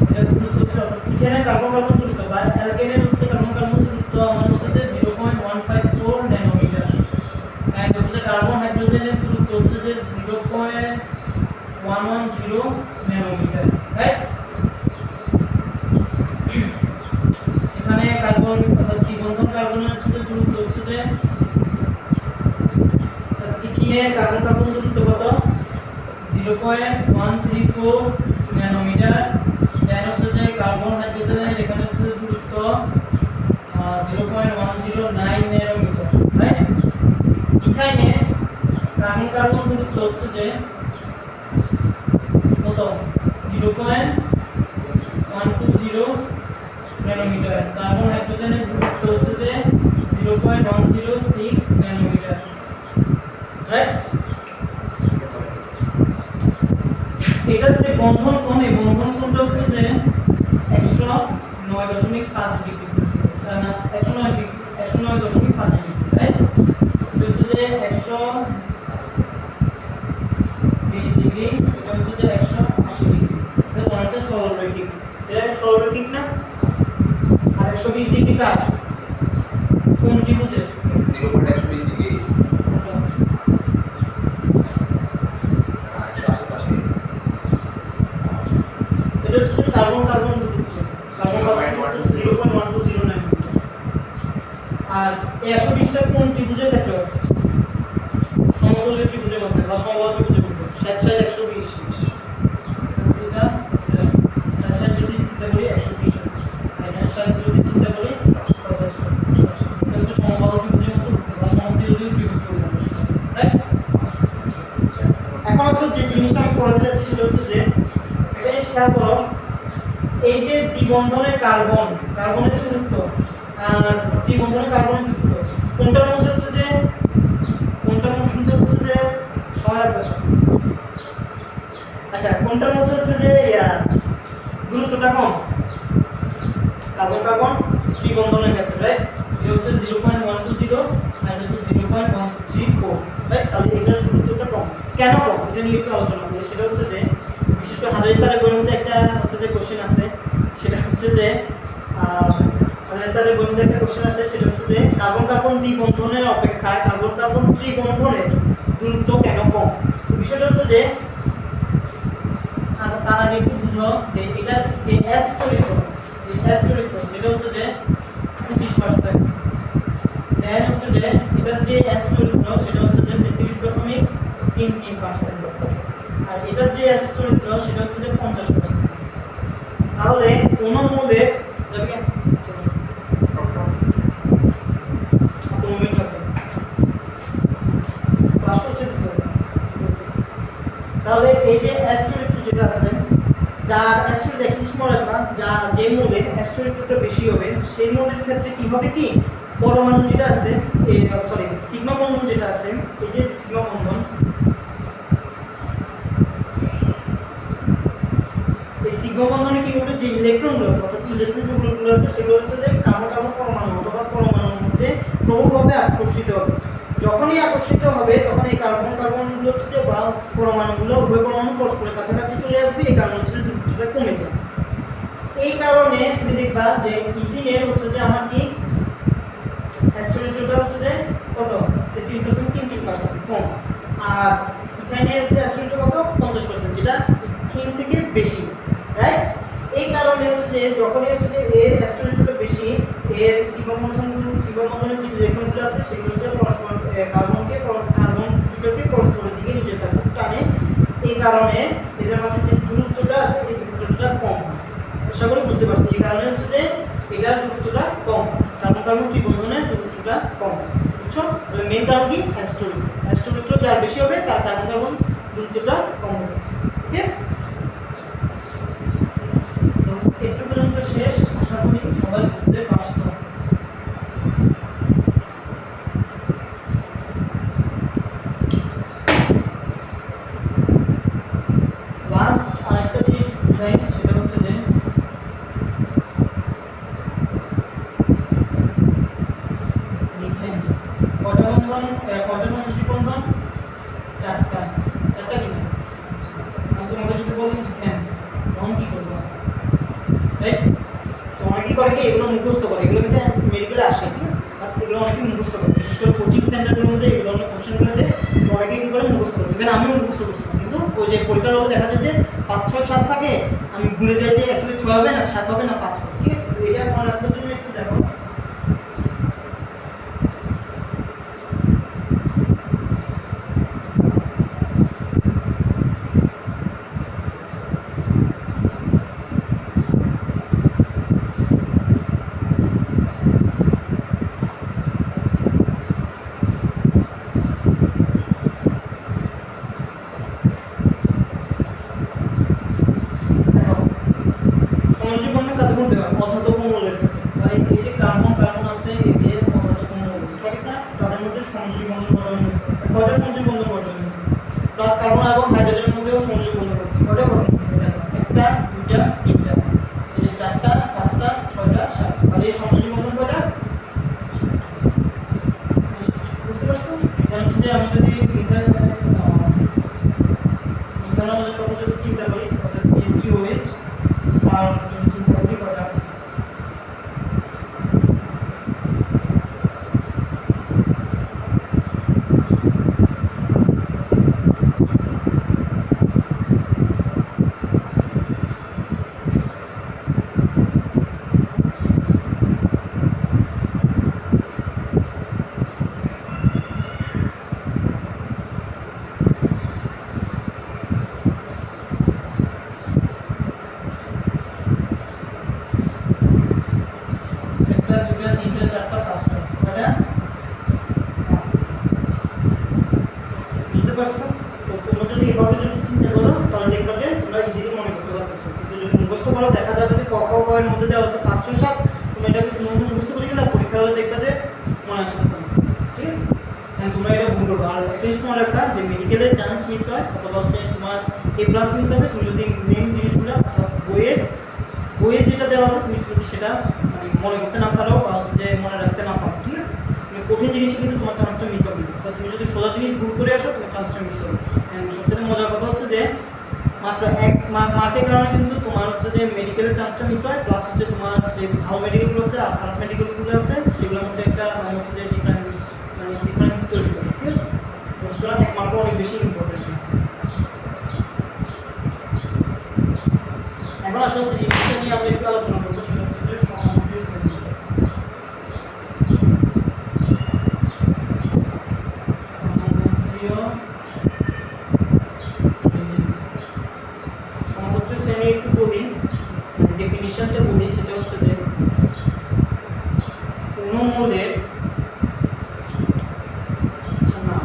এটা দূরত্ব হচ্ছে অর্থাৎ ইথেনের কার্বন কার্বন দূরত্ব বা অ্যালকেনের হচ্ছে কার্বন কার্বন দূরত্ব আমার হচ্ছে যে 0.154 ন্যানোমিটার, এন্ড হচ্ছে যে কার্বন হাইড্রোজেনের দূরত্ব হচ্ছে যে 0.110 ন্যানোমিটার, রাইট। এখানে কার্বন অর্থাৎ দ্বিবন্ধন কার্বনের হচ্ছে যে দূরত্ব হচ্ছে যে ইথিনের কার্বন কার্বন দূরত্ব কত 0.134 ন্যানোমিটার, দেন হচ্ছে যে কার্বন হাইড্রোজেনের এখানে হচ্ছে যে দূরত্ব 0.109 ন্যানোমিটার, রাইট। ইথাইনে কার্বন কার্বন দূরত্ব হচ্ছে যে কত 0.120 ন্যানোমিটার, কার্বন হাইড্রোজেনের দূরত্ব হচ্ছে যে 0.106 ন্যানোমিটার, রাইট। এটার যে বন্ধন কোণ, এই বন্ধন কোণটা হচ্ছে যে 109.5 ডিগ্রি সেলসিয়াস, না 109.5 ডিগ্রি, রাইট। এটা হচ্ছে যে 120 ডিগ্রি, এটা হচ্ছে যে 180 ডিগ্রি, এটা কোণটা সরলরৈখিক, এটা সরলরৈখিক না। আর 120 ডিগ্রি কার কোন ত্রিভুজের 0.120 ডিগ্রি 180 এটা হচ্ছে কার্বন কার্বন দূরত্ব, কার্বন কার্বন দূরত্ব 0.1209। আর এই 120টা কোন ত্রিভুজের ক্ষেত্রে সমতলীয় ত্রিভুজের মধ্যে বা সমবাহু ত্রিভুজের মধ্যে, সাইড সাইড 120, এটা সাইড সাইড যদি চিন্তা করি 120, এখানে সাইড যদি চিন্তা করি 180, এটা হচ্ছে সমবাহু ত্রিভুজের মধ্যে বা সমতলীয় ত্রিভুজ বলে, রাইট। এখন হচ্ছে যে জিনিসটা আমি পড়াতে যাচ্ছি সেটা হচ্ছে যে এটা খেয়াল করো, এই যে দ্বিবন্ধনের কার্বন কার্বনের দূরত্ব আর ত্রিবন্ধনের কার্বনের দূরত্ব কোনটার মধ্যে হচ্ছে যে সহায়ক, আচ্ছা কোনটার মধ্যে হচ্ছে যে দূরত্বটা কম, কার্বন কার্বন ত্রিবন্ধনের ক্ষেত্রে, রাইট। এটা হচ্ছে 0.120 আর এটা হচ্ছে 0.134, রাইট। তাহলে এটার দূরত্বটা কম, কেন কম এটা নিয়ে একটু আলোচনা করি। সেটা হচ্ছে যে বিশেষ করে হাজারি স্যারের বইয়ের মধ্যে একটা হচ্ছে যে কোশ্চেন আছে, সেটা হচ্ছে যে হাজারি স্যারের বইয়ের মধ্যে একটা কোশ্চেন আছে, সেটা হচ্ছে যে কার্বন কার্বন দ্বিবন্ধনের অপেক্ষায় কার্বন কার্বন ত্রিবন্ধনের দূরত্ব কেন কম। বিষয়টা হচ্ছে যে তার আগে একটু বুঝো যে এটার যে এস চরিত্র সেটা হচ্ছে যে 25%, দেন হচ্ছে যে এটার যে এস চরিত্র সেটা হচ্ছে যে 33.33%, আর এটার যে এস চরিত্র সেটা হচ্ছে যে 50%। তাহলে কোন মৌলের তাহলে এই যে এস চরিত্র যেটা আছে, যার এস চরিত্র একই সময় রাখবা, যা যে মৌলের এস চরিত্রটা বেশি হবে সেই মৌলের ক্ষেত্রে কি হবে কি পরমাণু যেটা আছে সরি সিগমা বন্ধন যেটা আছে, এই যে সিগমা বন্ধন, এই সিগমা বন্ধনে কি হবে যে ইলেকট্রনগুলো আছে অর্থাৎ ইলেকট্রন যেগুলো আছে সেগুলো হচ্ছে যে কার্বন কার্বন পরমাণু অথবা পরমাণুর মধ্যে প্রবলভাবে আকর্ষিত হবে। যখনই আকর্ষিত হবে তখন এই কার্বন কার্বনগুলো হচ্ছে যে বা পরমাণুগুলো উভয় পরমাণু পরস্পরের কাছাকাছি চলে আসবে, এই কারণে হচ্ছে দূরত্বটা কমে যাবে। এই কারণে তুমি দেখবা যে ইথিনের হচ্ছে যে আমার কি এস চরিত্রটা হচ্ছে যে কত 33.33% কম, আর ইথাইনের হচ্ছে এস চরিত্র কত 50%, যেটা ইথিন থেকে বেশি, রাইট। এই কারণে হচ্ছে যে যখনই হচ্ছে যে এর এস চরিত্রটা বেশি, এর সিগমা বন্ধনের যে ইলেকট্রনগুলো আছে সেগুলো হচ্ছে পরস্পর কার্বন দুটোকে পরস্পরের দিকে নিজের কাছে টানে, এই কারণে এদের মধ্যে যে দূরত্বটা আছে এই দূরত্বটা কম হয়। আশা করি বুঝতে পারছি, এই কারণে হচ্ছে যে এটার দূরত্বটা কম, কার্বন কার্বন ত্রিবন্ধনের দূরত্বটা কম, বুঝছো? তাহলে মেইন কারণ কি এস চরিত্র যার বেশি হবে তার কার্বন কার্বন দূরত্বটা কম হবে, ওকে। তো একটু পর্যন্ত শেষ, আশা করি সবাই বুঝতে পারছো। রাইট? তো অনেকেই করে কি এগুলো মুখস্থ করে, এগুলো কিন্তু মেডিকেলে আসে, ঠিক আছে, বাট এগুলো অনেকেই মুখস্থ করে, বিশেষ করে কোচিং সেন্টারগুলোর মধ্যে এগুলো অনেক কোশ্চেনগুলো দেয়, তো অনেকেই কী করে মুখস্থ করে। ইভেন আমিও মুখস্থ করছিলাম, কিন্তু ওই যে পরীক্ষার হলে দেখা যায় যে 5 6 7 থাকে, আমি ভুলে যাই যে অ্যাকচুয়ালি 6 হবে না 7 হবে না 5 হবে, ঠিক আছে। তো এটা মনে রাখার জন্য একটু দেখো সমযোজী বন্ধন কাদের মধ্যে হয়? অধাতব মৌলের মধ্যে। তাই এই যে কার্বন কার্বন আছে এদের অধাতব মৌল, ঠিক আছে না? তাদের মধ্যে সমযোজী বন্ধন গঠন হয়েছে। কয়টা সমযোজী বন্ধন গঠন হয়েছে? প্লাস কার্বন এবং হাইড্রোজেনের মধ্যেও সমযোজী বন্ধন হচ্ছে। কয়টা গঠন হচ্ছে? দেখো, একটা, দুইটা, তিনটা, এই যে চারটা, পাঁচটা, ছয়টা, সাত। তাহলে এই সমযোজী বন্ধন কয়টা? বুঝতে পারছো? এখন হচ্ছে যে আমি যদি ইথানলের কথা যদি চিন্তা করি, অর্থাৎ CH3OH, আর যদি চিন্তা করি কয়টা? একটা, দুইটা, তিনটা, চারটা, পাঁচটা। কয়টা? পাঁচ। বুঝতে পারছো? তো তোমরা যদি এভাবে যদি চিন্তা করো তাহলে দেখবে যে তোমরা ইজিলি মনে করতে পারতেছো। কিন্তু যদি মুখস্থ করো দেখা যাবে যে ক খ গ এর মধ্যে দেওয়া আছে 5 6 7, তোমরা এটাকে শুনে মুখস্থ করে গেলে পরীক্ষা হলে দেখবে যে মনে আসতেছে না, ঠিক আছে। তাহলে তোমরা এটা ভুল করবে। আর একটা জিনিস মনে রাখবা যে মেডিকেলের চান্স মিস হয় অথবা হচ্ছে তোমার A+ মিস হবে তুমি যদি মেইন জিনিসগুলো অর্থাৎ বইয়ে যেটা দেওয়া আছে তুমি যদি সেটা মানে মনে করতে না পারো বা হচ্ছে যে মনে রাখতে না পারো, ঠিক আছে। মানে কঠিন জিনিস কিন্তু তোমার চান্সটা মিস হবে। অর্থাৎ তুমি যদি সোজা জিনিস ভুল করে আসো তোমার চান্সটা মিস হবে। সবচেয়ে মজার কথা হচ্ছে যে মাত্র এক মার্কের কারণে কিন্তু তোমার হচ্ছে যে মেডিকেলের চান্সটা মিস হয়, প্লাস হচ্ছে তোমার যে ভালো মেডিকেলগুলো আছে আর খারাপ মেডিকেলগুলো আছে সেগুলোর মধ্যে একটা মানে হচ্ছে যে ডিফারেন্স তৈরি করে, ঠিক আছে। তো সুতরাং এক মার্কও অনেক বেশি ইম্পর্টেন্ট। এখন আসলে যে জিনিসটা নিয়ে আমরা একটু আলোচনা করবো সেটা হচ্ছে যে সমযোজী শ্রেণী। সমযোজী শ্রেণী একটু বলি, ডেফিনিশনটা বলি, সেটা হচ্ছে যে কোনো মৌলের না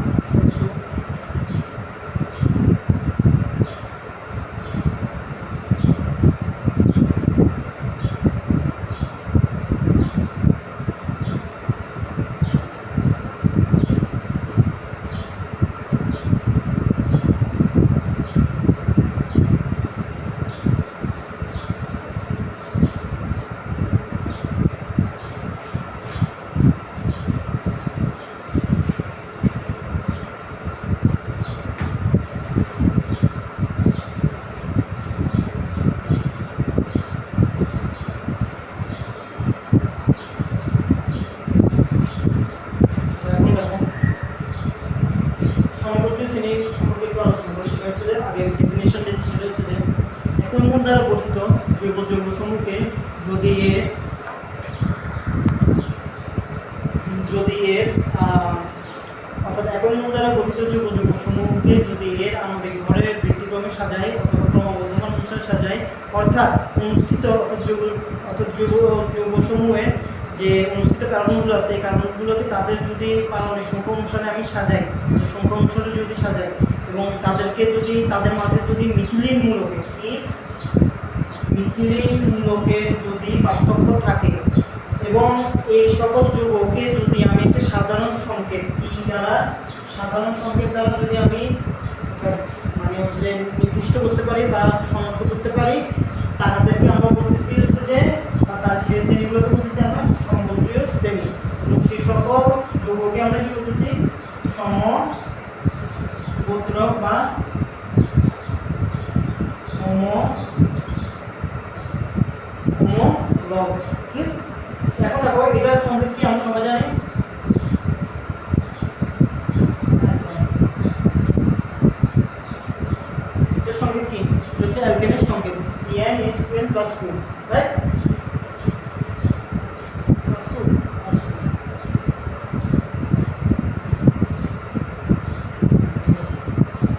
সমযোজী শ্রেণী সম্পর্কে একটু আলোচনা করি। সেটা হচ্ছে যে আগে ডেফিনিশন যেটা সেটা হচ্ছে যে একই মূল দ্বারা গঠিত জৈব যৌগসমূহকে যদি এর অর্থাৎ একই মূল দ্বারা গঠিত জৈব যৌগসমূহকে যদি এর আণবিক ভরের বৃত্তিক্রমে সাজায় অথবা ক্রমবর্ধমান অনুসারে সাজায়, অর্থাৎ অনুষ্ঠিত অর্থাৎ যৌগসমূহের যে অনুষ্ঠিত কার্বনগুলো আছে এই কার্বনগুলোকে তাদের যদি পারমাণবিক সংখ্যা অনুসারে আমি সাজাই, সংখ্যা অনুসারে যদি সাজাই এবং তাদেরকে যদি তাদের মাঝে যদি মিথিলিন মূলকে যদি পার্থক্য থাকে এবং এই সকল যৌগকে যদি আমি একটা সাধারণ সংকেত দ্বারা যদি আমি মানে হচ্ছে নির্দিষ্ট করতে পারি বা শনাক্ত করতে পারি, তাদেরকে আমরা বলতেছি হচ্ছে যে তার সেই শ্রেণীগুলোকে বলতেছি আমরা সমযোজী শ্রেণী। সেই সকল যৌগকে আমরা কি বলতেছি? সমগোত্রক বা লগ, ঠিক আছে? এখন দেখো এটার সংকেত কি আমরা সবাই জানি, এটার সংকেত কি, এটা হচ্ছে অ্যালকেনের সংকেত CnH2n + 2, রাইট?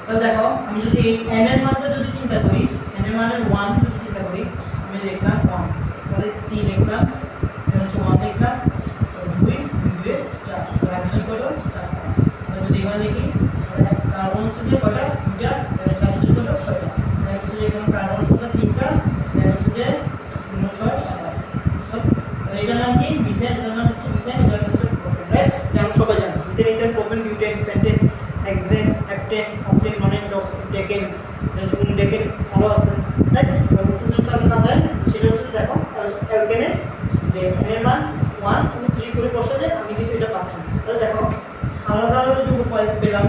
তাহলে দেখো আমি যদি এই n এর মানটা যদি চিন্তা করি, n এর মানের 1 যদি চিন্তা করি, আমি লিখলাম 1, তাহলে c লিখলাম, এটা হচ্ছে 1 লিখলাম, 2 2 4, তো হাইড্রোজেন কত 4টা। আমরা যদি এখানে লিখি তাহলে কার্বন হচ্ছে যে কয়টা 2টা, এর হাইড্রোজেন কত 6টা, এর হচ্ছে যে এখানে কার্বন সংখ্যা 3টা, এর হচ্ছে যে 3 6 7 8। তো এটার নাম কি মিথেন, এটার নাম হচ্ছে মিথেন, এটা হচ্ছে প্রোপেন, রাইট? এটা আমরা সবাই জানি methane, ethane, propane, butane, pentane, hexane, heptane, octane, nonane, decane, decane আরো আছে, রাইট? নতুন যদি তাহলে না যায় সেটা হচ্ছে দেখো অ্যালকেনের যে n এর মান 1 2 3 করে বসা যায়, আমি কিন্তু এটা পাচ্ছি না। তাহলে দেখো আলাদা আলাদা যৌগ পেলাম,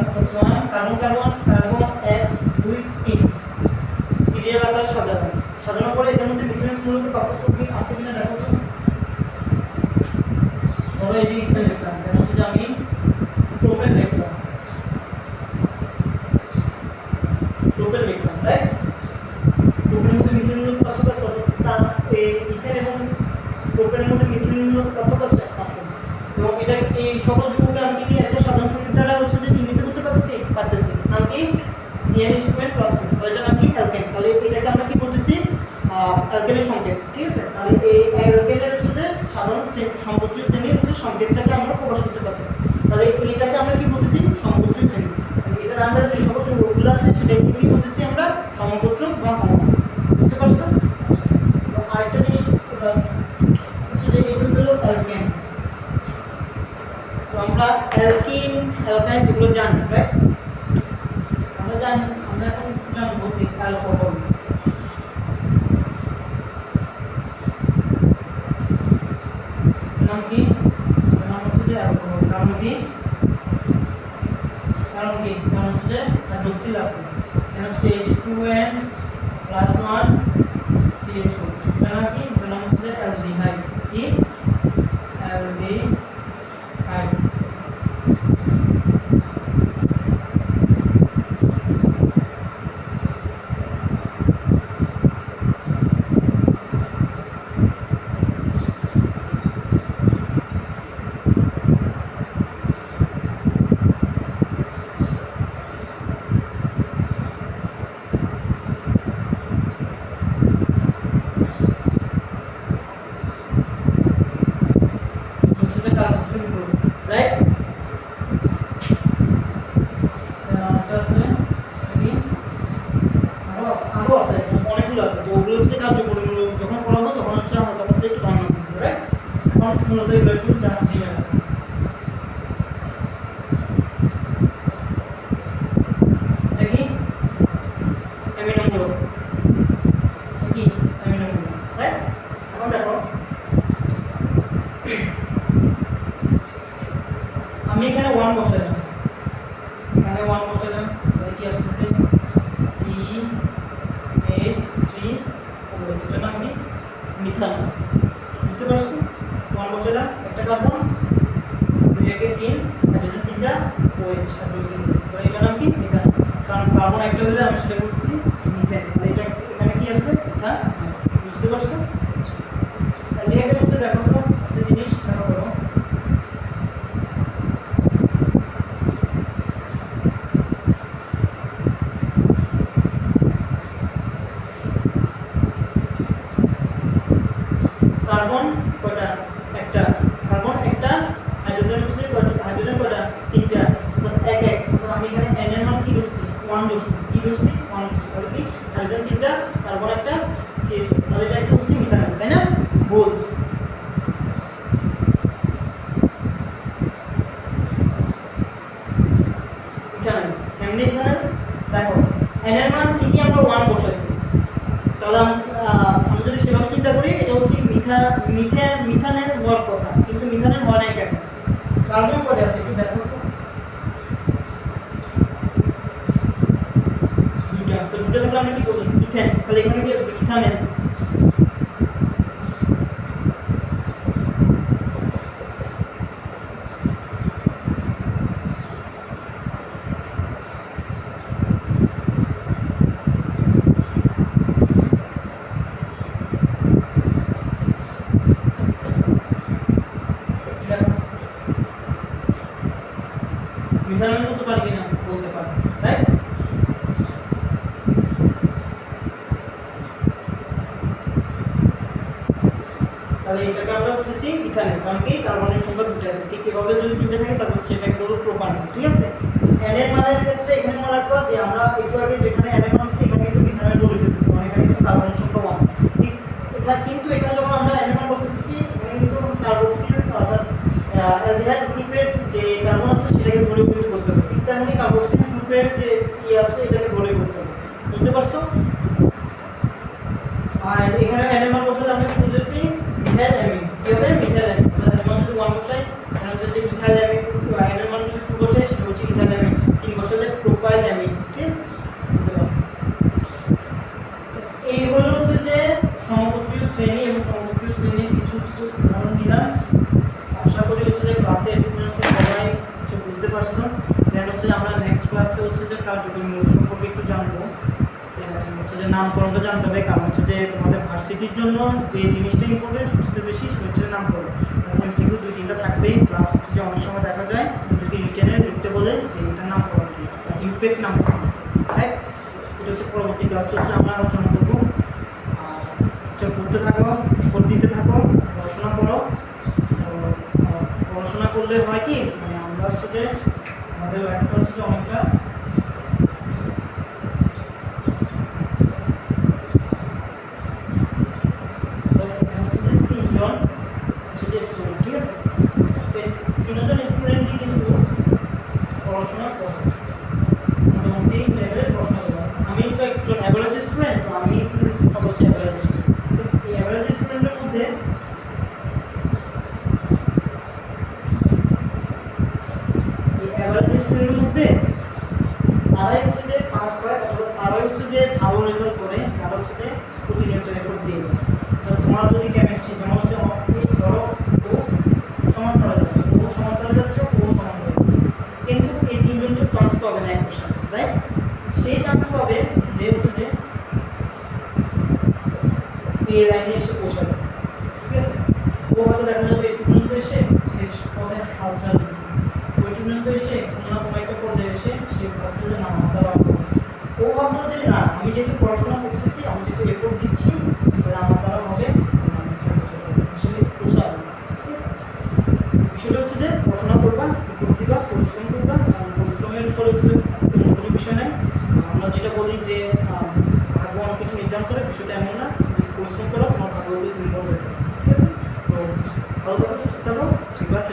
কার্বন কার্বন কার্বন 1 2 3 সিরিয়াল আকারে সাজানো, সাজানোর পরে এর মধ্যে মিথেনের মূলক পার্থক্য কি আছে কিনা দেখো তো। ধরো এই যে ইথেন লিখলাম, এটা হচ্ছে যে আমি প্রোপেন লিখলাম, প্রোপেন লিখলাম, রাইট? প্রোপেনের মধ্যে মিথেনের মূলক পার্থক্য আছে, অর্থাৎ এই ইথেন এবং প্রোপেনের মধ্যে মিথেনের মূলক পার্থক্য আছে, এবং এটা এই সকল যৌগকে আমি কি একটা সাধারণ সংকেত দ্বারা হচ্ছে যে চিহ্নিত করতে পারতেছি, নাম কি CnH2n + 2, তো এটা নাম কি অ্যালকেন। তাহলে এটাকে আমরা কি বলতেছি অ্যালকেনের সংকেত, ঠিক আছে? তাহলে এই অ্যালকেনের হচ্ছে যে সাধারণ সমগোত্রীয় শ্রেণীর হচ্ছে সংকেতটাকে আমরা প্রকাশ করতে পারতেছি, তাহলে এইটাকে আমরা কি বলতেছি সমগোত্রীয় শ্রেণী। এটার আন্ডারে যে সকল যৌগগুলো আছে সেটাকে কি বলতেছি আমরা সমগোত্র বা অণু, বুঝতে পারছো? আচ্ছা, তো আরেকটা জিনিস হচ্ছে যে এটা হলো অ্যালকেন। তো আমরা অ্যালকিন অ্যালকাইন এগুলো জানি, রাইট? আমরা জানি, আমরা এখন জানবো যে অ্যালকোহল, নাম কি, নাম হচ্ছে যে অ্যালকোহল, কারণ কি, কারণ হচ্ছে যে হাইড্রোক্সিল আছে, এখানে হচ্ছে H2n + 1 CH2, এটা নাম কি, এটা নাম হচ্ছে অ্যালডিহাইড, কি অ্যালডিহাইড। রাইট? আরো আছে অনেকগুলো আছে, তো ওগুলো হচ্ছে কার্যকরীমূলক যখন করা হবে তখন হচ্ছে হালকা পাতলা একটু ধারণা দিতে হবে, রাইট? এখন মূলত এগুলো একটু জেনে রাখো। দেখি অ্যামিনো মূলক, কি অ্যামিনো মূলক, রাইট? এখন দেখো আমি এখানে 1 বসালাম, এখানে 1 বসালাম, তাহলে কি আসছে CH3OH, এটা নাম কি মিথান, বুঝতে পারছো? 1 বসালাম, একটা কার্বন 2 একে 3 হাইড্রোজেন 3টা OH হাইড্রোক্সিল, তো এটা নাম কি মিথান, কারণ কার্বন একটা হলে আমি সেটা বলতেছি মিথেন, তাহলে এটা এখানে কি আসবে মিথান, বুঝতে পারছো? তাহলে এর মধ্যে দেখো তো একটা জিনিস দেখো করো, কার্বন কয়টা একটা, কার্বন একটা, হাইড্রোজেন হচ্ছে কয়টা, হাইড্রোজেন কয়টা 3টা, অর্থাৎ 1 1, অর্থাৎ আমি এখানে n এর মান কি ধরছি 1 ধরছি, কি ধরছি 1 ধরছি, তাহলে কি হাইড্রোজেন 3টা, কার্বন একটা, CH, তাহলে এটা একটা হচ্ছে মিথান, তাই না? ভুল, ইথানল কেমনে, ইথানল দেখো n এর মান ঠিকই আমরা 1 বসাইছি, তাহলে আমরা যদি সেভাবে চিন্তা করি এটা হচ্ছে মিথানের হওয়ার কথা, কিন্তু মিথানের হয় নাই কেন, কার্বন কয়টা আছে একটু দেখো তো, 2টা, তো 2টা থাকলে আমরা কি করব ইথেন, তাহলে এখানে কি আসবে ইথানেল, তাহলে এটাকে আমরা বলতেছি ইথানল, কারণ কি কার্বনের সংখ্যা দুটো আছে। ঠিক এভাবে যদি তিনটে থাকে তাহলে সেটাকে বলবো প্রোপানল। ঠিক আছে, n এর মানের ক্ষেত্রে এখানে মনে রাখবা যে আমরা একটু আগে যেখানে n এর মান আছে এখানে কিন্তু ইথানল বলে ফেলতেছি, মানে এখানে কিন্তু কার্বনের সংখ্যা 1। ঠিক এখানে কিন্তু এখানে যখন আমরা n এর মান বসাতেছি এখানে কিন্তু কার্বক্সিল অর্থাৎ অ্যালডিহাইড গ্রুপের যে কার্বন আছে সেটাকে দ্রবীভূত করতে হবে। ঠিক তেমনি কার্বক্সিল গ্রুপের যে সি আছে এটাকে দ্রবীভূত করতে হবে। বুঝতে পারছো? আর এখানে n এর মান বসালে আমরা কি বুঝেছি মিথাইল অ্যামিন। কি হবে? Methyl amine. তাহলে এর মান যদি 1 বসাই তাহলে হচ্ছে যে মিথাইল অ্যামিন, n এর মান যদি 2 বসাই সেটা হচ্ছে ইথাইল অ্যামিন, 3 বসালে প্রোপাইল অ্যামিন। ঠিক আছে, বুঝতে পারছো? এই হলো হচ্ছে যে সমগোত্রীয় শ্রেণী এবং সমগোত্রীয় শ্রেণীর কিছু কিছু উদাহরণ দিলাম। আশা করি হচ্ছে যে ক্লাসে এই পর্যন্ত সবাই কিছু বুঝতে পারছো। দেন হচ্ছে আমরা নেক্সট ক্লাসে হচ্ছে যে কার্যকরী মূল সম্পর্কে একটু জানবো। হচ্ছে যে নামকরণটা জানতে হবে, কারণ হচ্ছে যে তোমাদের ভার্সিটির জন্য যে জিনিসটা ইম্পর্টেন্ট সবচেয়ে বেশি সেটা হচ্ছে নামকরণ। এমসিকিউ 2-3টা থাকবেই, প্লাস হচ্ছে যে অনেক সময় দেখা যায় তোমাদেরকে রিটেনে লিখতে বলে যে এটা নামকরণ কি, ইউপেক নামকরণ, রাইট? এটা হচ্ছে পরবর্তী ক্লাসে হচ্ছে আমরা আলোচনা করবো। আর হচ্ছে পড়তে থাকো, এফোর্ট দিতে থাকো, পড়াশোনা করো। পড়াশোনা করলে হয় কি, মানে আমরা হচ্ছে যে আমাদের লাইফটা হচ্ছে যে অনেকটা তিনজন হচ্ছে যে স্টুডেন্ট, ঠিক আছে? তিনজন স্টুডেন্টই কিন্তু পড়াশোনা করে, মোটামুটি লেভেলের পড়াশোনা করে। আমি তো একজন অ্যাভারেজ স্টুডেন্ট, তো আমি সব হচ্ছে অ্যাভারেজ স্টুডেন্ট। এই অ্যাভারেজ স্টুডেন্টের মধ্যে তারাই হচ্ছে যে পাস করে অথবা তারাই হচ্ছে যে ভালো রেজাল্ট করে যারা হচ্ছে যে প্রতিনিয়ত এফোর্ট দিয়ে। তোমার যদি কেমিস্ট্রি যেমন হচ্ছে ধরো ও সমান্তরালে যাচ্ছে, ও সমান্তরালে যাচ্ছে, ও সমান্তরালে যাচ্ছে, কিন্তু এই তিনজন তো চান্স পাবে না একই সাথে, রাইট? সেই চান্স পাবে যে হচ্ছে যে এই লাইনে এসে পৌঁছাবে। ঠিক আছে, ও হয়তো দেখা যাবে একটু পর্যন্ত এসে শেষ পথে হাল ছাড়া দিচ্ছে, ওই পর্যন্ত এসে কোনো না কোনো একটা পর্যায়ে এসে সে ভাবছে যে না আমার দ্বারা হবে। ও ভাবলো যে না আমি যেহেতু পড়াশোনা করতেছি, আমি যেহেতু এফোর্ট দিচ্ছি, তাহলে আমার দ্বারা হবে, সেটা পৌঁছাবে। ঠিক আছে, বিষয়টা হচ্ছে যে পড়াশোনা করবা, এফোর্ট দিবা, পরিশ্রম করবা। পরিশ্রমের উপরে হচ্ছে কোনো বিষয় নাই। আমরা যেটা বলি যে ভাগ্য অনেক কিছু নির্ধারণ করে, বিষয়টা এমন না। যদি পরিশ্রম করো তোমার ভাগ্য তুমি বলতে। ঠিক আছে, তো ভালো থাকো, সুস্থ থাকো, শ্রীবাস।